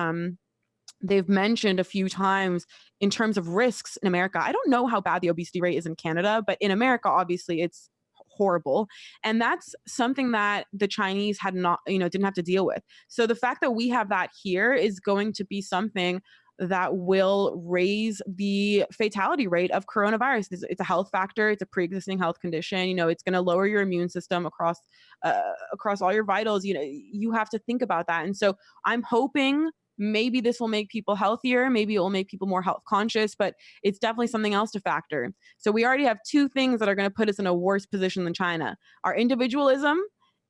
they've mentioned a few times in terms of risks in America, I don't know how bad the obesity rate is in Canada, but in America, obviously, it's horrible. And that's something that the Chinese had not, didn't have to deal with. So the fact that we have that here is going to be something that will raise the fatality rate of coronavirus. It's a health factor. It's a pre-existing health condition. It's going to lower your immune system across all your vitals. You have to think about that. And so I'm hoping maybe this will make people healthier. Maybe it will make people more health conscious, but it's definitely something else to factor. So we already have two things that are going to put us in a worse position than China: our individualism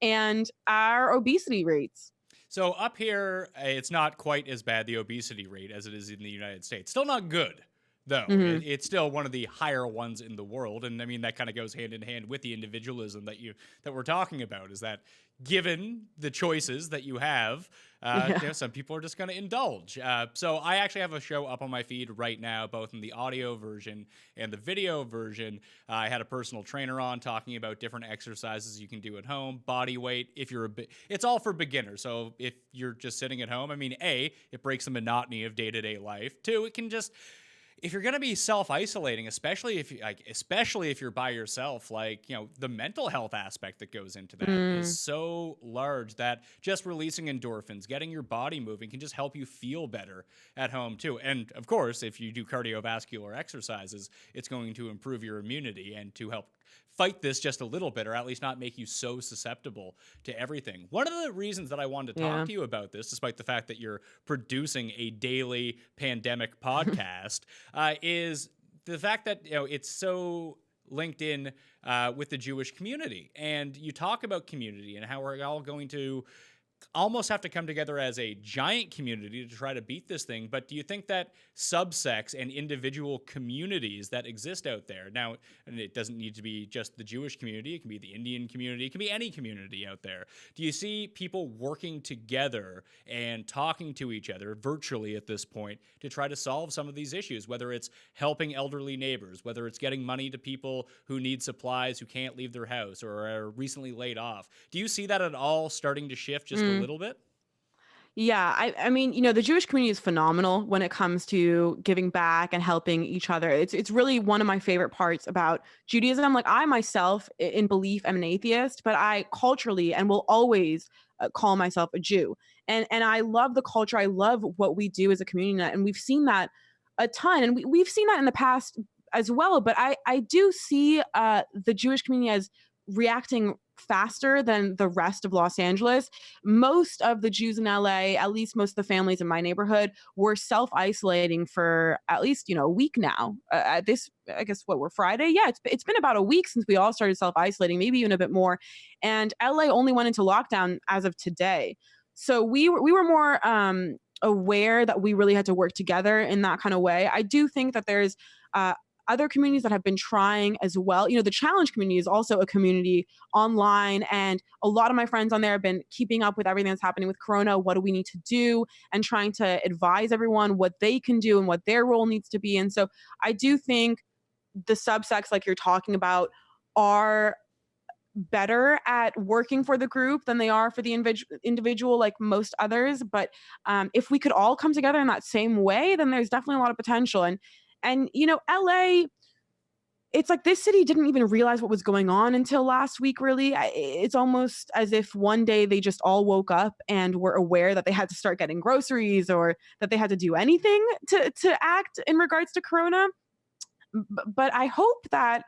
and our obesity rates. So up here, it's not quite as bad, the obesity rate, as it is in the United States. Still not good, though. Mhm. It's still one of the higher ones in the world. And I mean, that kind of goes hand in hand with the individualism that we're talking about, is that given the choices that you have, some people are just going to indulge. So I actually have a show up on my feed right now, both in the audio version and the video version. I had a personal trainer on talking about different exercises you can do at home, body weight. It's all for beginners. So if you're just sitting at home, I mean, A, it breaks the monotony of day-to-day life. Two, it can just, if you're going to be self-isolating, especially if you're by yourself, the mental health aspect that goes into that is so large that just releasing endorphins, getting your body moving can just help you feel better at home too. And of course, if you do cardiovascular exercises, it's going to improve your immunity and to help fight this just a little bit, or at least not make you so susceptible to everything. One of the reasons that I wanted to talk to you about this, despite the fact that you're producing a daily pandemic podcast, is the fact that it's so linked in with the Jewish community. And you talk about community and how we're all going to almost have to come together as a giant community to try to beat this thing. But do you think that subsects and individual communities that exist out there now, and it doesn't need to be just the Jewish community, it can be the Indian community, it can be any community out there, do you see people working together and talking to each other virtually at this point to try to solve some of these issues, whether it's helping elderly neighbors, whether it's getting money to people who need supplies, who can't leave their house or are recently laid off? Do you see that at all starting to shift just a little bit? Yeah, I mean, the Jewish community is phenomenal when it comes to giving back and helping each other. It's really one of my favorite parts about Judaism. Like, I myself, in belief, am an atheist, but I culturally and will always call myself a Jew. And I love the culture. I love what we do as a community, and we've seen that a ton, and we've seen that in the past as well. But I do see the Jewish community as reacting faster than the rest of Los Angeles. Most of the Jews in LA, at least most of the families in my neighborhood, were self-isolating for at least, a week now. At this, I guess, we're Friday? Yeah, it's been about a week since we all started self-isolating, maybe even a bit more. And LA only went into lockdown as of today. So we were more aware that we really had to work together in that kind of way. I do think that there's other communities that have been trying as well. The challenge community is also a community online, and a lot of my friends on there have been keeping up with everything that's happening with Corona. What do we need to do? And trying to advise everyone what they can do and what their role needs to be. And so I do think the subsects, like you're talking about, are better at working for the group than they are for the individual, like most others. But if we could all come together in that same way, then there's definitely a lot of potential. And LA, it's like this city didn't even realize what was going on until last week, really. It's almost as if one day they just all woke up and were aware that they had to start getting groceries or that they had to do anything to act in regards to Corona. But I hope that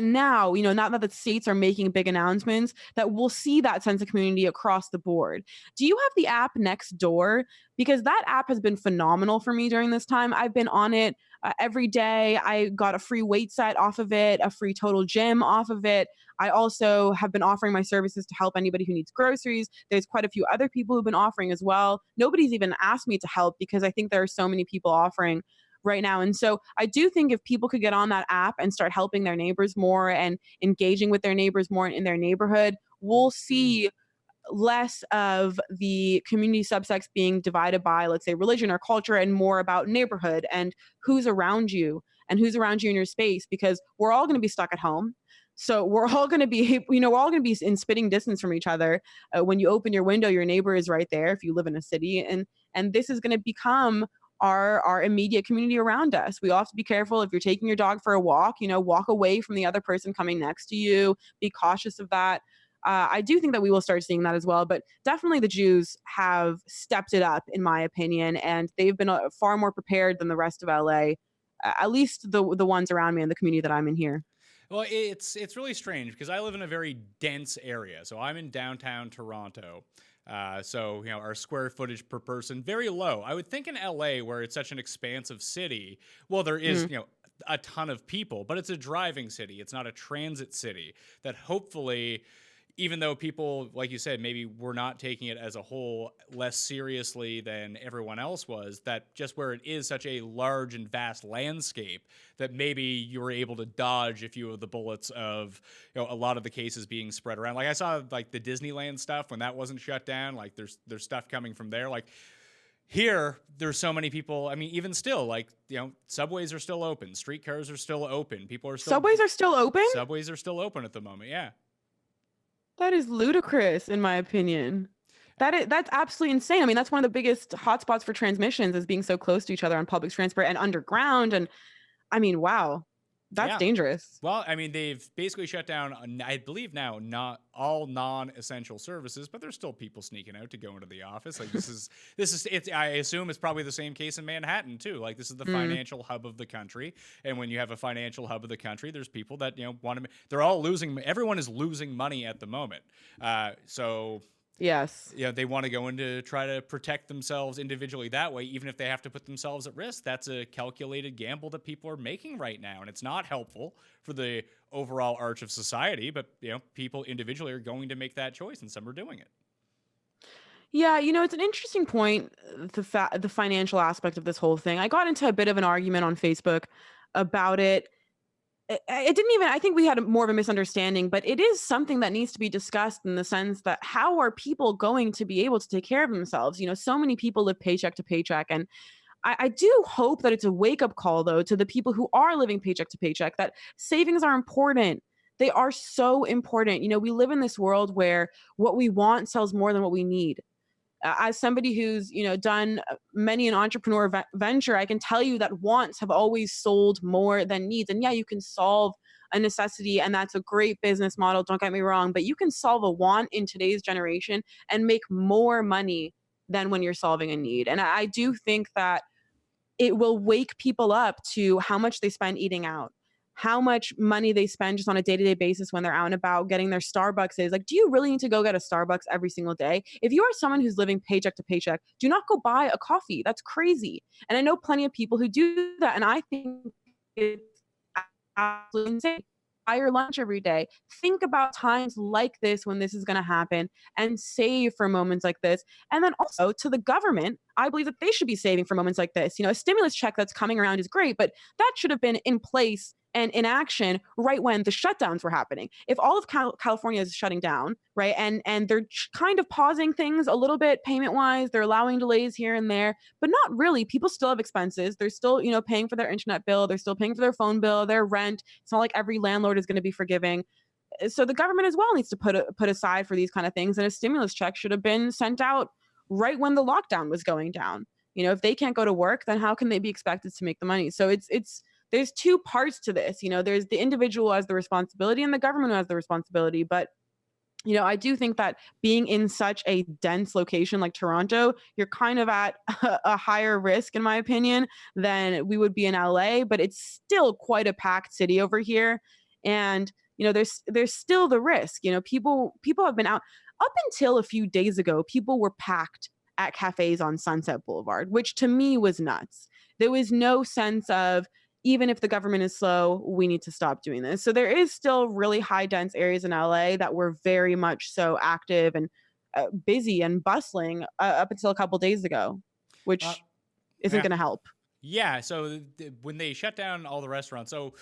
now, now that the states are making big announcements, that we'll see that sense of community across the board. Do you have the app Nextdoor? Because that app has been phenomenal for me during this time. I've been on it every day. I got a free weight set off of it, a free total gym off of it. I also have been offering my services to help anybody who needs groceries. There's quite a few other people who've been offering as well. Nobody's even asked me to help because I think there are so many people offering right now. And so I do think if people could get on that app and start helping their neighbors more and engaging with their neighbors more in their neighborhood, we'll see less of the community subsects being divided by, let's say, religion or culture, and more about neighborhood and who's around you in your space, because we're all going to be stuck at home. So we're all going to be, we're all going to be in spitting distance from each other. When you open your window, your neighbor is right there if you live in a city. And this is going to become our immediate community around us. We all have to be careful. If you're taking your dog for a walk, walk away from the other person coming next to you. Be cautious of that. I do think that we will start seeing that as well, but definitely the Jews have stepped it up, in my opinion, and they've been far more prepared than the rest of LA, at least the ones around me in the community that I'm in here. Well, it's really strange because I live in a very dense area. So I'm in downtown Toronto. So our square footage per person very low. I would think in LA, where it's such an expansive city, well, there is a ton of people, but it's a driving city. It's not a transit city. That hopefully, even though people, like you said, maybe we're not taking it as a whole less seriously than everyone else was, that just where it is such a large and vast landscape, that maybe you were able to dodge a few of the bullets of, a lot of the cases being spread around. Like I saw like the Disneyland stuff when that wasn't shut down, like there's stuff coming from there. Like here, there's so many people. I mean, even still, like, subways are still open. Streetcars are still open. People are still... Subways are still open? Subways are still open at the moment, yeah. That is ludicrous, in my opinion. That's absolutely insane. I mean, that's one of the biggest hotspots for transmissions, is being so close to each other on public transport and underground. And I mean, wow, that's dangerous. Well, I mean, they've basically shut down, I believe now, not all non-essential services, but there's still people sneaking out to go into the office. Like this is I assume it's probably the same case in Manhattan too. Like this is the financial hub of the country. And when you have a financial hub of the country, there's people that, everyone is losing money at the moment. So yes, they want to go in to try to protect themselves individually that way, even if they have to put themselves at risk. That's a calculated gamble that people are making right now, and it's not helpful for the overall arch of society. But people individually are going to make that choice, and some are doing it. Yeah, it's an interesting point, the financial aspect of this whole thing. I got into a bit of an argument on Facebook about it. It didn't even, I think we had more of a misunderstanding, but it is something that needs to be discussed, in the sense that how are people going to be able to take care of themselves? So many people live paycheck to paycheck. And I do hope that it's a wake-up call, though, to the people who are living paycheck to paycheck, that savings are important. They are so important. We live in this world where what we want sells more than what we need. As somebody who's, done many an entrepreneur venture, I can tell you that wants have always sold more than needs. And yeah, you can solve a necessity, and that's a great business model, don't get me wrong, but you can solve a want in today's generation and make more money than when you're solving a need. And I do think that it will wake people up to how much they spend eating out, how much money they spend just on a day-to-day basis when they're out and about getting their Starbucks. Is like, do you really need to go get a Starbucks every single day? If you are someone who's living paycheck to paycheck, do not go buy a coffee. That's crazy. And I know plenty of people who do that, and I think it's absolutely insane. Buy your lunch every day. Think about times like this when this is going to happen, and save for moments like this. And then also, to the government, I believe that they should be saving for moments like this. A stimulus check that's coming around is great, but that should have been in place and in action right when the shutdowns were happening. If all of California is shutting down, right, and they're kind of pausing things a little bit payment-wise, they're allowing delays here and there, but not really. People still have expenses. They're still, paying for their internet bill. They're still paying for their phone bill, their rent. It's not like every landlord is going to be forgiving. So the government as well needs to put aside for these kind of things. And a stimulus check should have been sent out right when the lockdown was going down. If they can't go to work, then how can they be expected to make the money? So there's two parts to this. There's the individual who has the responsibility and the government who has the responsibility. But, I do think that being in such a dense location like Toronto, you're kind of at a higher risk, in my opinion, than we would be in LA. But it's still quite a packed city over here. And, there's still the risk. People have been out. Up until a few days ago, people were packed at cafes on Sunset Boulevard, which to me was nuts. There was no sense of, even if the government is slow, we need to stop doing this. So there is still really high dense areas in LA that were very much so active and busy and bustling up until a couple days ago, which isn't going to help. Yeah. So when they shut down all the restaurants, so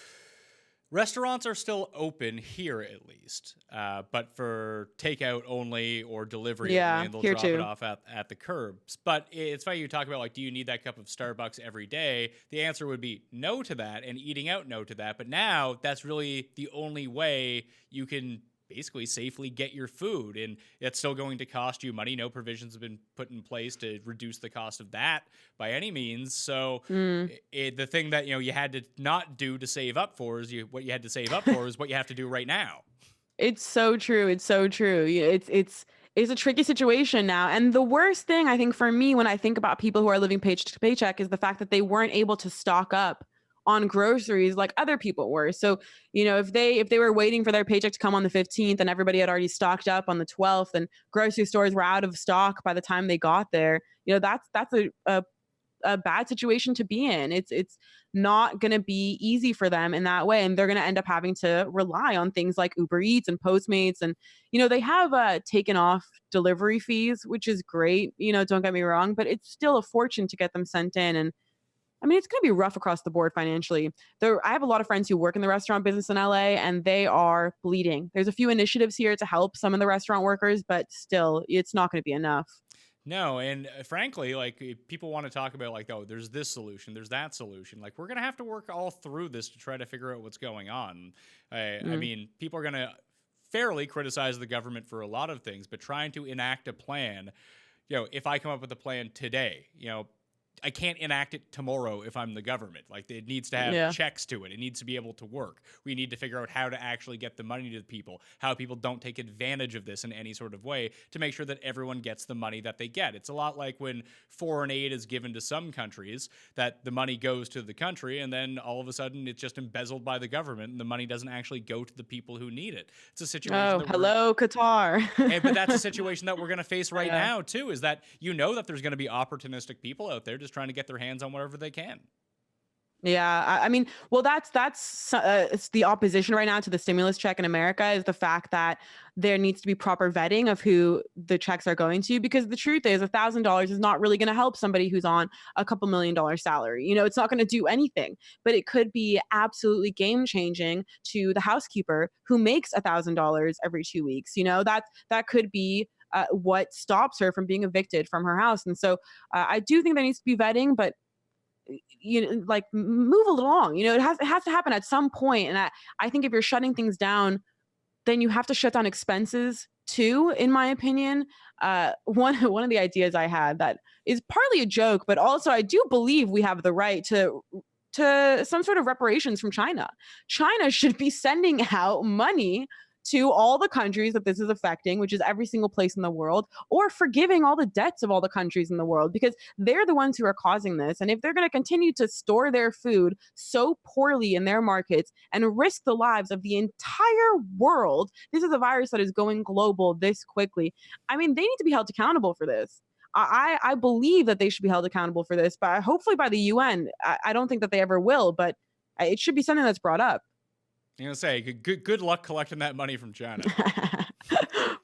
restaurants are still open here at least, but for takeout only or delivery only, and they'll drop it off at the curbs. But it's funny you talk about, like, do you need that cup of Starbucks every day? The answer would be no to that, and eating out no to that. But now that's really the only way you can basically safely get your food, and it's still going to cost you money. No provisions have been put in place to reduce the cost of that by any means. So the thing that you had to not do to save up for is what you had to save up for is what you have to do right now. It's so true. It's so true. It's a tricky situation now. And the worst thing I think for me when I think about people who are living paycheck to paycheck is the fact that they weren't able to stock up on groceries like other people were. So, if they were waiting for their paycheck to come on the 15th and everybody had already stocked up on the 12th and grocery stores were out of stock by the time they got there, that's a bad situation to be in. It's not going to be easy for them in that way, and they're going to end up having to rely on things like Uber Eats and Postmates, and they have taken off delivery fees, which is great. Don't get me wrong, but it's still a fortune to get them sent in, and I mean, it's going to be rough across the board financially. I have a lot of friends who work in the restaurant business in LA, and they are bleeding. There's a few initiatives here to help some of the restaurant workers, but still, it's not going to be enough. No, and frankly, like if people want to talk about like, oh, there's this solution, there's that solution. Like we're gonna have to work all through this to try to figure out what's going on. I mean, people are gonna fairly criticize the government for a lot of things, but trying to enact a plan, if I come up with a plan today, I can't enact it tomorrow if I'm the government. Like it needs to have checks to it. It needs to be able to work. We need to figure out how to actually get the money to the people, how people don't take advantage of this in any sort of way to make sure that everyone gets the money that they get. It's a lot like when foreign aid is given to some countries, that the money goes to the country and then all of a sudden it's just embezzled by the government and the money doesn't actually go to the people who need it. It's a situation. Oh, hello, Qatar. But that's a situation that we're going to face right now too, is that that there's going to be opportunistic people out there just trying to get their hands on whatever they can. Yeah, I mean, well, that's it's the opposition right now to the stimulus check in America is the fact that there needs to be proper vetting of who the checks are going to, because the truth is $1,000 is not really going to help somebody who's on a couple $1 million salary. It's not going to do anything, but it could be absolutely game changing to the housekeeper who makes $1,000 every 2 weeks. That could be what stops her from being evicted from her house. And so I do think there needs to be vetting, but like move a little along. It has to happen at some point. And I think if you're shutting things down, then you have to shut down expenses too, in my opinion. One of the ideas I had that is partly a joke, but also I do believe we have the right to some sort of reparations from China. China should be sending out money to all the countries that this is affecting, which is every single place in the world, or forgiving all the debts of all the countries in the world, because they're the ones who are causing this. And if they're going to continue to store their food so poorly in their markets and risk the lives of the entire world, this is a virus that is going global this quickly. I mean, they need to be held accountable for this. I believe that they should be held accountable for this, but hopefully by the UN. I don't think that they ever will, but it should be something that's brought up. I'm going to say, good luck collecting that money from China.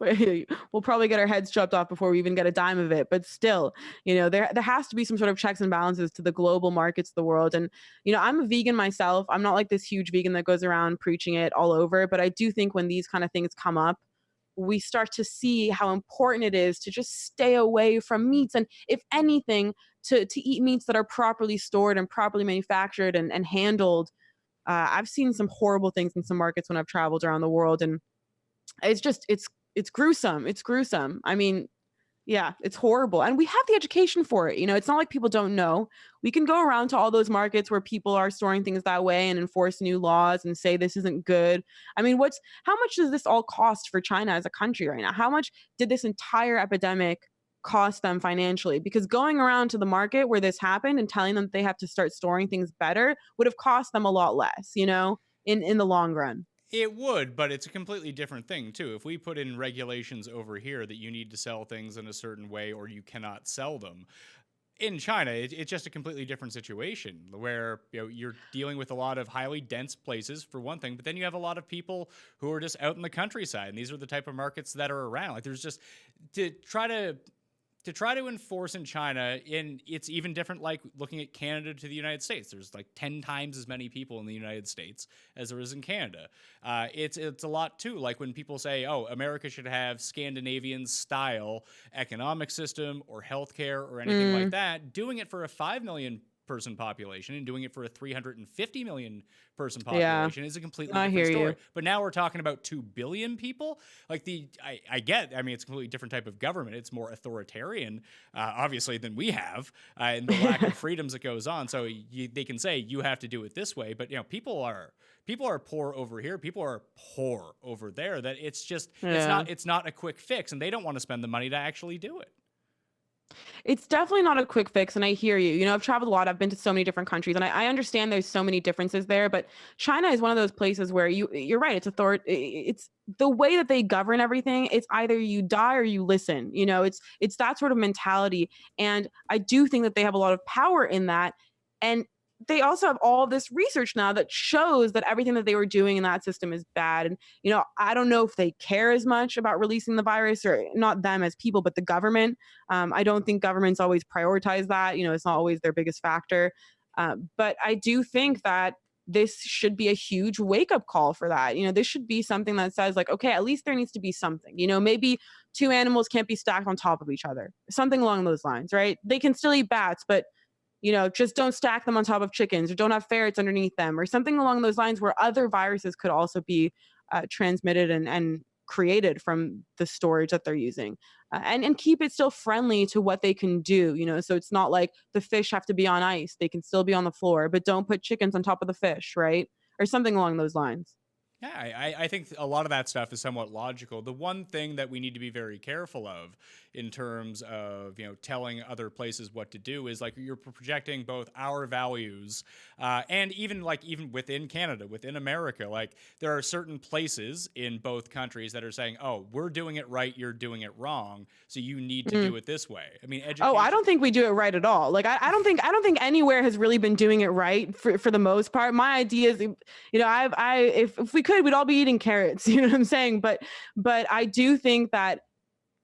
We'll probably get our heads chopped off before we even get a dime of it. But still, there has to be some sort of checks and balances to the global markets of the world. And, I'm a vegan myself. I'm not like this huge vegan that goes around preaching it all over. But I do think when these kind of things come up, we start to see how important it is to just stay away from meats. And if anything, to eat meats that are properly stored and properly manufactured and handled. I've seen some horrible things in some markets when I've traveled around the world, and it's gruesome. It's gruesome. I mean, yeah, it's horrible. And we have the education for it. It's not like people don't know. We can go around to all those markets where people are storing things that way and enforce new laws and say this isn't good. I mean, how much does this all cost for China as a country right now? How much did this entire epidemic cost them financially? Because going around to the market where this happened and telling them that they have to start storing things better would have cost them a lot less, in the long run. It would, but it's a completely different thing too. If we put in regulations over here that you need to sell things in a certain way or you cannot sell them, in China, it's just a completely different situation where you're dealing with a lot of highly dense places for one thing, but then you have a lot of people who are just out in the countryside, and these are the type of markets that are around. Like there's just to try to enforce in China, it's even different like looking at Canada to the United States. There's like 10 times as many people in the United States as there is in Canada. It's a lot too, like when people say, oh, America should have Scandinavian style economic system or healthcare or anything like that, doing it for a 5 million person population, and doing it for a 350 million person Yeah. population is a completely I different hear story. you. But now we're talking about 2 billion people. Like I mean, it's a completely different type of government. It's more authoritarian, obviously, than we have, and the lack of freedoms that goes on. So they can say you have to do it this way, but people are poor over here. People are poor over there. That it's just it's not a quick fix, and they don't want to spend the money to actually do it. It's definitely not a quick fix. And I hear you. I've traveled a lot. I've been to so many different countries, and I understand there's so many differences there. But China is one of those places where you're right. It's the way that they govern everything. It's either you die or you listen. It's that sort of mentality. And I do think that they have a lot of power in that. And they also have all this research now that shows that everything that they were doing in that system is bad. And, I don't know if they care as much about releasing the virus, or not them as people, but the government. I don't think governments always prioritize that. It's not always their biggest factor. But I do think that this should be a huge wake up call for that. This should be something that says like, okay, at least there needs to be something, maybe 2 animals can't be stacked on top of each other, something along those lines, right? They can still eat bats, but just don't stack them on top of chickens, or don't have ferrets underneath them, or something along those lines, where other viruses could also be transmitted and created from the storage that they're using, and keep it still friendly to what they can do. So it's not like the fish have to be on ice; they can still be on the floor, but don't put chickens on top of the fish, right? Or something along those lines. Yeah, I think a lot of that stuff is somewhat logical. The one thing that we need to be very careful of in terms of, telling other places what to do is like you're projecting both our values and even within Canada, within America, like there are certain places in both countries that are saying, oh, we're doing it right, you're doing it wrong, so you need to do it this way. I mean, education. Oh, I don't think we do it right at all. Like I don't think anywhere has really been doing it right for the most part. My idea is, if we could, we'd all be eating carrots, you know what I'm saying? But I do think that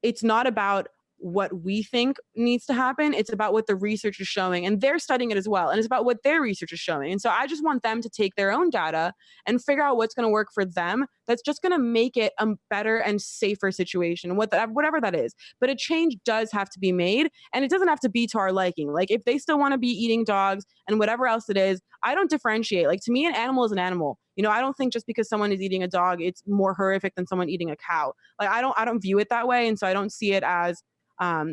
it's not about what we think needs to happen. It's about what the research is showing, and they're studying it as well. And it's about what their research is showing. And so I just want them to take their own data and figure out what's going to work for them. That's just going to make it a better and safer situation, whatever that is. But a change does have to be made, and it doesn't have to be to our liking. Like if they still want to be eating dogs and whatever else it is, I don't differentiate. Like to me, an animal is an animal. I don't think just because someone is eating a dog, it's more horrific than someone eating a cow. Like I don't view it that way. And so I don't see it as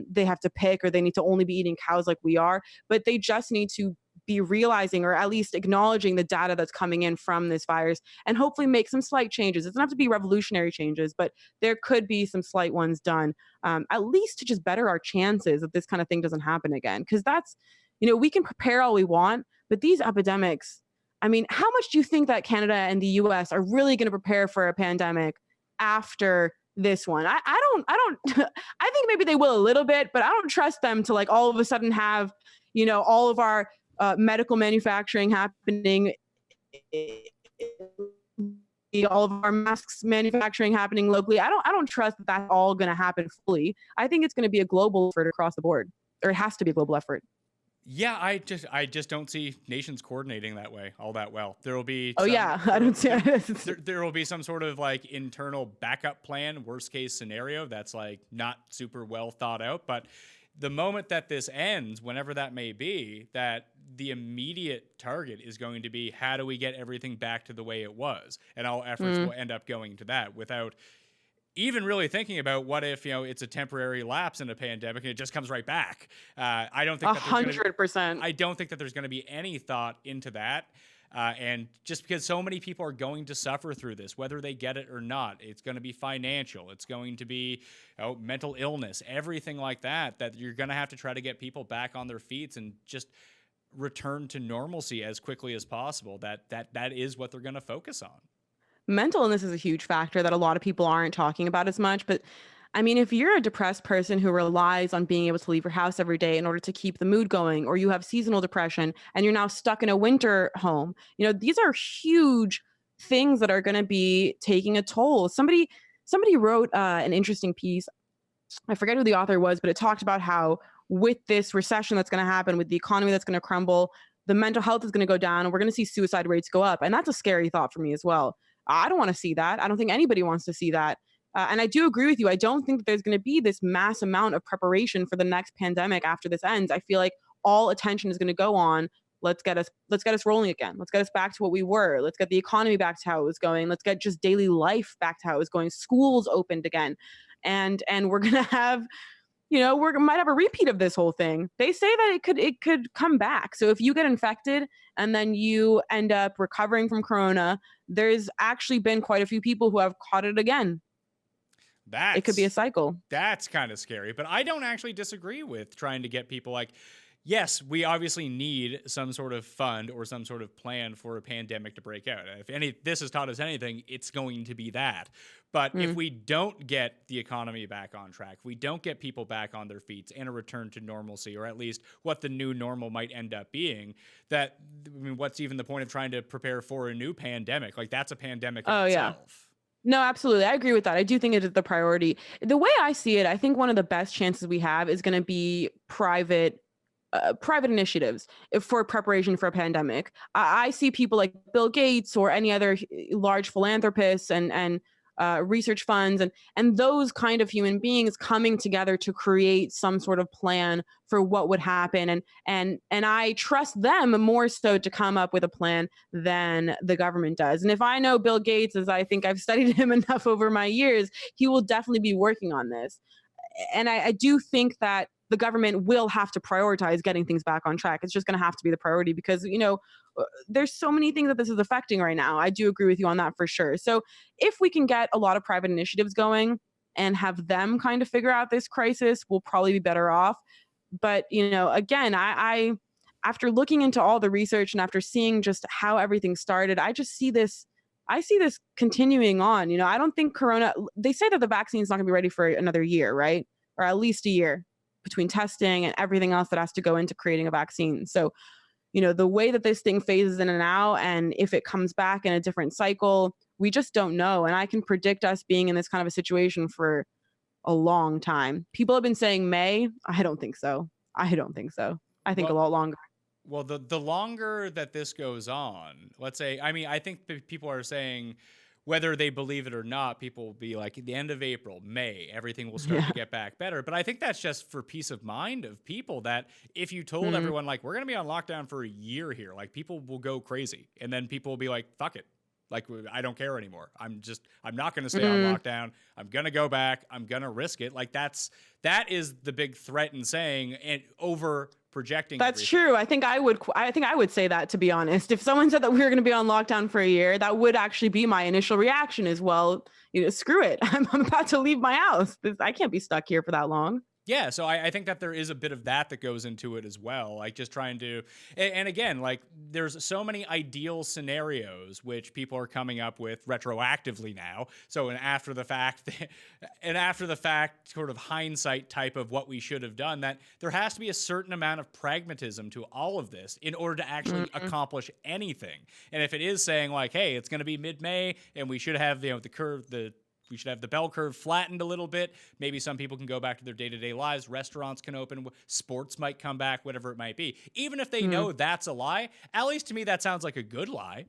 they have to pick, or they need to only be eating cows like we are, but they just need to be realizing, or at least acknowledging, the data that's coming in from this virus, and hopefully make some slight changes. It doesn't have to be revolutionary changes, but there could be some slight ones done, at least to just better our chances that this kind of thing doesn't happen again. Because that's, we can prepare all we want, but these epidemics, I mean, how much do you think that Canada and the US are really going to prepare for a pandemic after this one? I don't I think maybe they will a little bit, but I don't trust them to like all of a sudden have, all of our medical manufacturing happening, all of our masks manufacturing happening locally. I don't trust that that's all going to happen fully. I think it's going to be a global effort across the board, or it has to be a global effort. Yeah, I just don't see nations coordinating that way all that well. There will be I don't see there will be some sort of like internal backup plan, worst case scenario that's like not super well thought out. But the moment that this ends, whenever that may be, that the immediate target is going to be how do we get everything back to the way it was, and all efforts will end up going to that without even really thinking about what if it's a temporary lapse in a pandemic and it just comes right back. I don't think 100%. I don't think that there's going to be any thought into that. And just because so many people are going to suffer through this, whether they get it or not, it's going to be financial, it's going to be mental illness, everything like that, that you're going to have to try to get people back on their feet and just return to normalcy as quickly as possible. That is what they're going to focus on. Mental illness is a huge factor that a lot of people aren't talking about as much. But I mean, if you're a depressed person who relies on being able to leave your house every day in order to keep the mood going, or you have seasonal depression and you're now stuck in a winter home, these are huge things that are going to be taking a toll. Somebody wrote an interesting piece. I forget who the author was, but it talked about how with this recession that's going to happen, with the economy that's going to crumble, the mental health is going to go down, and we're going to see suicide rates go up. And that's a scary thought for me as well. I don't want to see that. I don't think anybody wants to see that. And I do agree with you. I don't think that there's going to be this mass amount of preparation for the next pandemic after this ends. I feel like all attention is going to go on, let's get us rolling again. Let's get us back to what we were. Let's get the economy back to how it was going. Let's get just daily life back to how it was going. Schools opened again. And we're going to have, we might have a repeat of this whole thing. They say that it could come back. So if you get infected and then you end up recovering from corona, there's actually been quite a few people who have caught it again. It could be a cycle. That's kind of scary, but I don't actually disagree with trying to get people like, yes, we obviously need some sort of fund or some sort of plan for a pandemic to break out. If this has taught us anything, it's going to be that. But if we don't get the economy back on track, we don't get people back on their feet and a return to normalcy, or at least what the new normal might end up being, what's even the point of trying to prepare for a new pandemic? Like, that's a pandemic in itself. Yeah. No, absolutely. I agree with that. I do think it is the priority. The way I see it, I think one of the best chances we have is going to be private initiatives for preparation for a pandemic. I see people like Bill Gates or any other large philanthropists and research funds and those kind of human beings coming together to create some sort of plan for what would happen. And I trust them more so to come up with a plan than the government does. And if I know Bill Gates, as I think I've studied him enough over my years, he will definitely be working on this. And I do think that the government will have to prioritize getting things back on track. It's just going to have to be the priority because, there's so many things that this is affecting right now. I do agree with you on that for sure. So if we can get a lot of private initiatives going and have them kind of figure out this crisis, we'll probably be better off. But, again, I after looking into all the research and after seeing just how everything started, I see this continuing on. I don't think they say that the vaccine is not going to be ready for another year, right? Or at least a year between testing and everything else that has to go into creating a vaccine. So, the way that this thing phases in and out, and if it comes back in a different cycle, we just don't know. And I can predict us being in this kind of a situation for a long time. People have been saying May. I don't think so. I think a lot longer. Well, the longer that this goes on, let's say, I think people are saying, whether they believe it or not, people will be like, at the end of April, May, everything will start to get back better. But I think that's just for peace of mind of people, that if you told everyone, like, we're going to be on lockdown for a year here, like, people will go crazy. And then people will be like, fuck it. Like, I don't care anymore. I'm not going to stay on lockdown. I'm going to go back. I'm going to risk it. Like, that is the big threat in saying and over projecting. That's true. I think I would say that, to be honest. If someone said that we were going to be on lockdown for a year, that would actually be my initial reaction as well. Screw it. I'm about to leave my house. I can't be stuck here for that long. Yeah, so I think that there is a bit of that goes into it as well, like just trying to, and again, like there's so many ideal scenarios which people are coming up with retroactively now. So an after the fact sort of hindsight type of what we should have done, that there has to be a certain amount of pragmatism to all of this in order to actually accomplish anything. And if it is saying like, hey, it's going to be mid-May and we should have we should have the bell curve flattened a little bit. Maybe some people can go back to their day-to-day lives. Restaurants can open. Sports might come back, whatever it might be. Even if they know that's a lie, at least to me, that sounds like a good lie.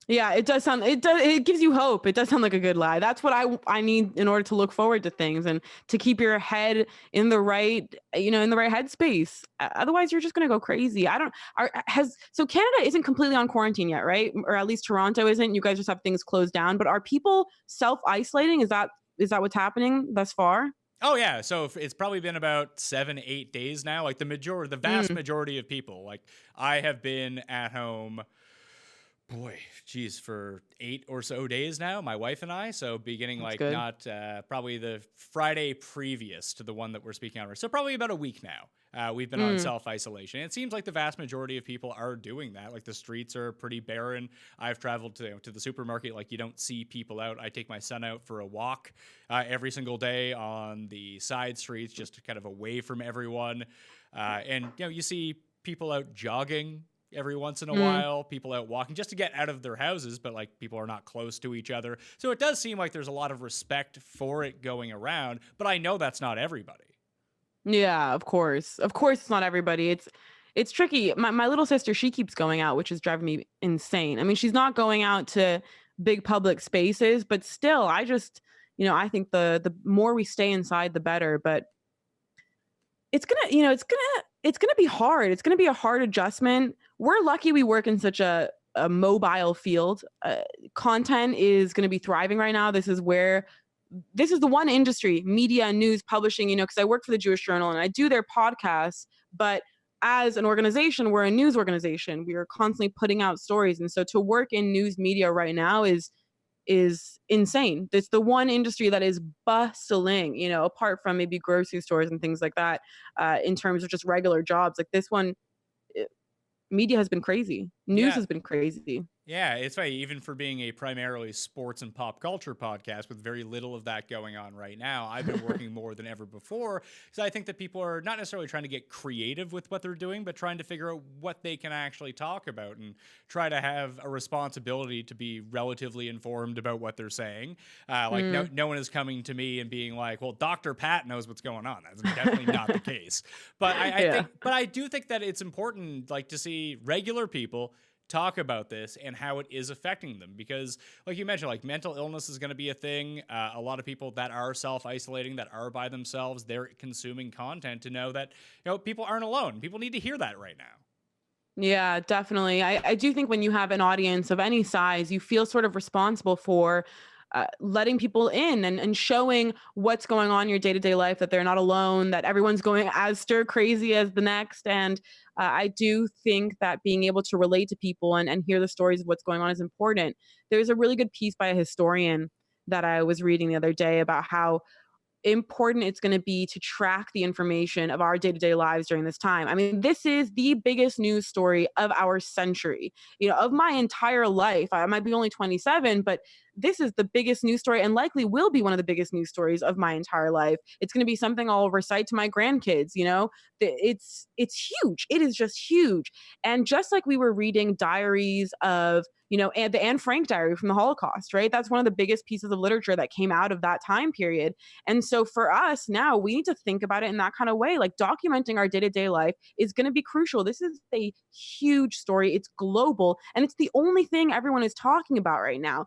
Yeah, it gives you hope. It does sound like a good lie. That's what I need in order to look forward to things and to keep your head in the right, in the right headspace. Otherwise, you're just going to go crazy. So Canada isn't completely on quarantine yet, right? Or at least Toronto isn't. You guys just have things closed down. But are people self-isolating? Is that what's happening thus far? Oh yeah, so it's probably been about 7-8 days now. Like the vast majority of people. Like I have been at home, for 8 or so days now, my wife and I. So beginning probably the Friday previous to the one that we're speaking on. So probably about a week now. We've been on self-isolation. It seems like the vast majority of people are doing that. Like the streets are pretty barren. I've traveled to the supermarket. Like you don't see people out. I take my son out for a walk every single day on the side streets, just kind of away from everyone. And you see people out jogging every once in a while, people out walking just to get out of their houses, but like people are not close to each other. So it does seem like there's a lot of respect for it going around, but I know that's not everybody. Yeah, of course. Of course it's not everybody. It's tricky. My little sister, she keeps going out, which is driving me insane. I mean, she's not going out to big public spaces, but still, I just, I think the more we stay inside, the better, but it's it's going to be hard. It's going to be a hard adjustment. We're lucky we work in such a mobile field. Content is going to be thriving right now. This is the one industry, media, news, publishing, because I work for the Jewish Journal and I do their podcasts, but as an organization, we're a news organization. We are constantly putting out stories. And so to work in news media right now is insane. It's the one industry that is bustling, apart from maybe grocery stores and things like that, in terms of just regular jobs. Like this one, media has been crazy. News has been crazy. Yeah, it's funny, even for being a primarily sports and pop culture podcast with very little of that going on right now, I've been working more than ever before because I think that people are not necessarily trying to get creative with what they're doing, but trying to figure out what they can actually talk about and try to have a responsibility to be relatively informed about what they're saying. No one is coming to me and being like, well, Dr. Pat knows what's going on. That's definitely not the case. But I do think that it's important, to see regular people talk about this and how it is affecting them, because like you mentioned, mental illness is going to be a thing. A lot of people that are self-isolating, that are by themselves, they're consuming content to know that people aren't alone. People need to hear that right now. Yeah, definitely. I do think when you have an audience of any size, you feel sort of responsible for letting people in and showing what's going on in your day-to-day life, that they're not alone, that everyone's going as stir crazy as the next. And I do think that being able to relate to people and hear the stories of what's going on is important. There's a really good piece by a historian that I was reading the other day about how important it's going to be to track the information of our day-to-day lives during this time. I mean, this is the biggest news story of our century, of my entire life. I might be only 27, but this is the biggest news story and likely will be one of the biggest news stories of my entire life. It's going to be something I'll recite to my grandkids. It's huge. It is just huge. And just like we were reading diaries of, and the Anne Frank diary from the Holocaust, right? That's one of the biggest pieces of literature that came out of that time period. And so for us now, we need to think about it in that kind of way. Documenting our day-to-day life is going to be crucial. This is a huge story. It's global. And it's the only thing everyone is talking about right now.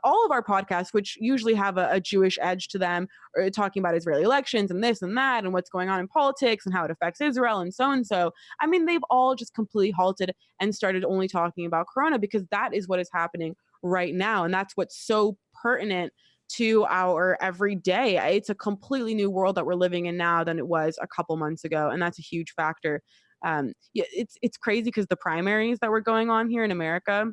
All of our podcasts, which usually have a Jewish edge to them, are talking about Israeli elections and this and that and what's going on in politics and how it affects Israel and so and so. I mean, they've all just completely halted and started only talking about Corona because that is what is happening right now. And that's what's so pertinent to our everyday. It's a completely new world that we're living in now than it was a couple months ago. And that's a huge factor. It's crazy because the primaries that were going on here in America,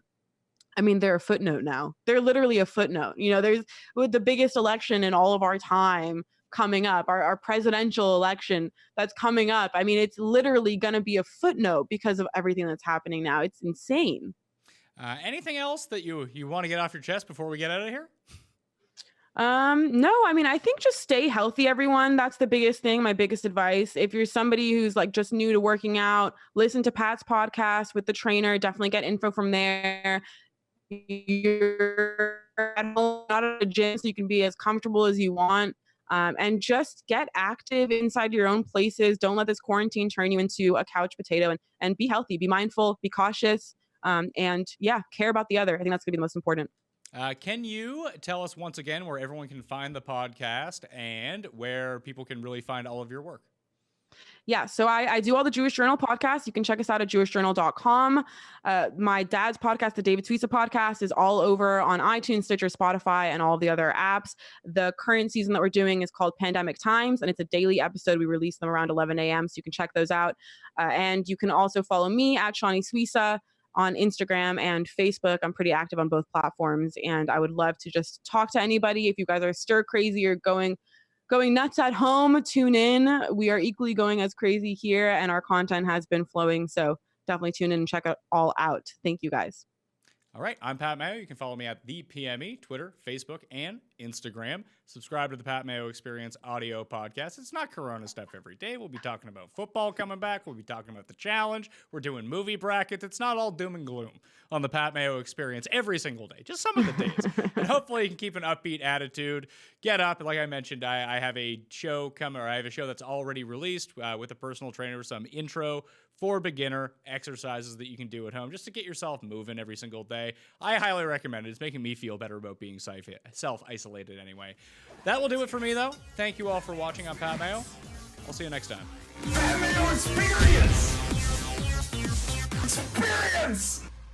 I mean, they're a footnote now. They're literally a footnote. There's with the biggest election in all of our time coming up, our presidential election that's coming up. I mean, it's literally going to be a footnote because of everything that's happening now. It's insane. Anything else that you want to get off your chest before we get out of here? No, I mean, I think just stay healthy, everyone. That's the biggest thing. My biggest advice. If you're somebody who's just new to working out, listen to Pat's podcast with the trainer. Definitely get info from there. You're at home, not at a gym, so you can be as comfortable as you want. And just get active inside your own places. Don't let this quarantine turn you into a couch potato, and be healthy, be mindful, be cautious, and care about the other. I think that's gonna be the most important. Can you tell us once again where everyone can find the podcast and where people can really find all of your work? Yeah, so I do all the Jewish Journal podcasts. You can check us out at jewishjournal.com. My dad's podcast, the David Suissa podcast, is all over on iTunes, Stitcher, Spotify, and all of the other apps. The current season that we're doing is called Pandemic Times, and it's a daily episode. We release them around 11 a.m., so you can check those out. And you can also follow me at Shaunie Suiza on Instagram and Facebook. I'm pretty active on both platforms, and I would love to just talk to anybody. If you guys are stir crazy or going nuts at home, tune in. We are equally going as crazy here, and our content has been flowing. So definitely tune in and check it all out. Thank you guys. All right, I'm Pat Mayo. You can follow me at the PME, Twitter, Facebook, and Instagram. Subscribe to the Pat Mayo Experience audio podcast. It's not Corona stuff every day. We'll be talking about football coming back. We'll be talking about the challenge. We're doing movie brackets. It's not all doom and gloom on the Pat Mayo Experience every single day, just some of the days. And hopefully you can keep an upbeat attitude. Get up. Like I mentioned, I have a show coming, or I have a show that's already released with a personal trainer, some intro for beginner exercises that you can do at home just to get yourself moving every single day. I highly recommend it. It's making me feel better about being self-isolated anyway. That will do it for me, though. Thank you all for watching. I'm Pat Mayo. We'll see you next time. Pat Mayo Experience! Experience!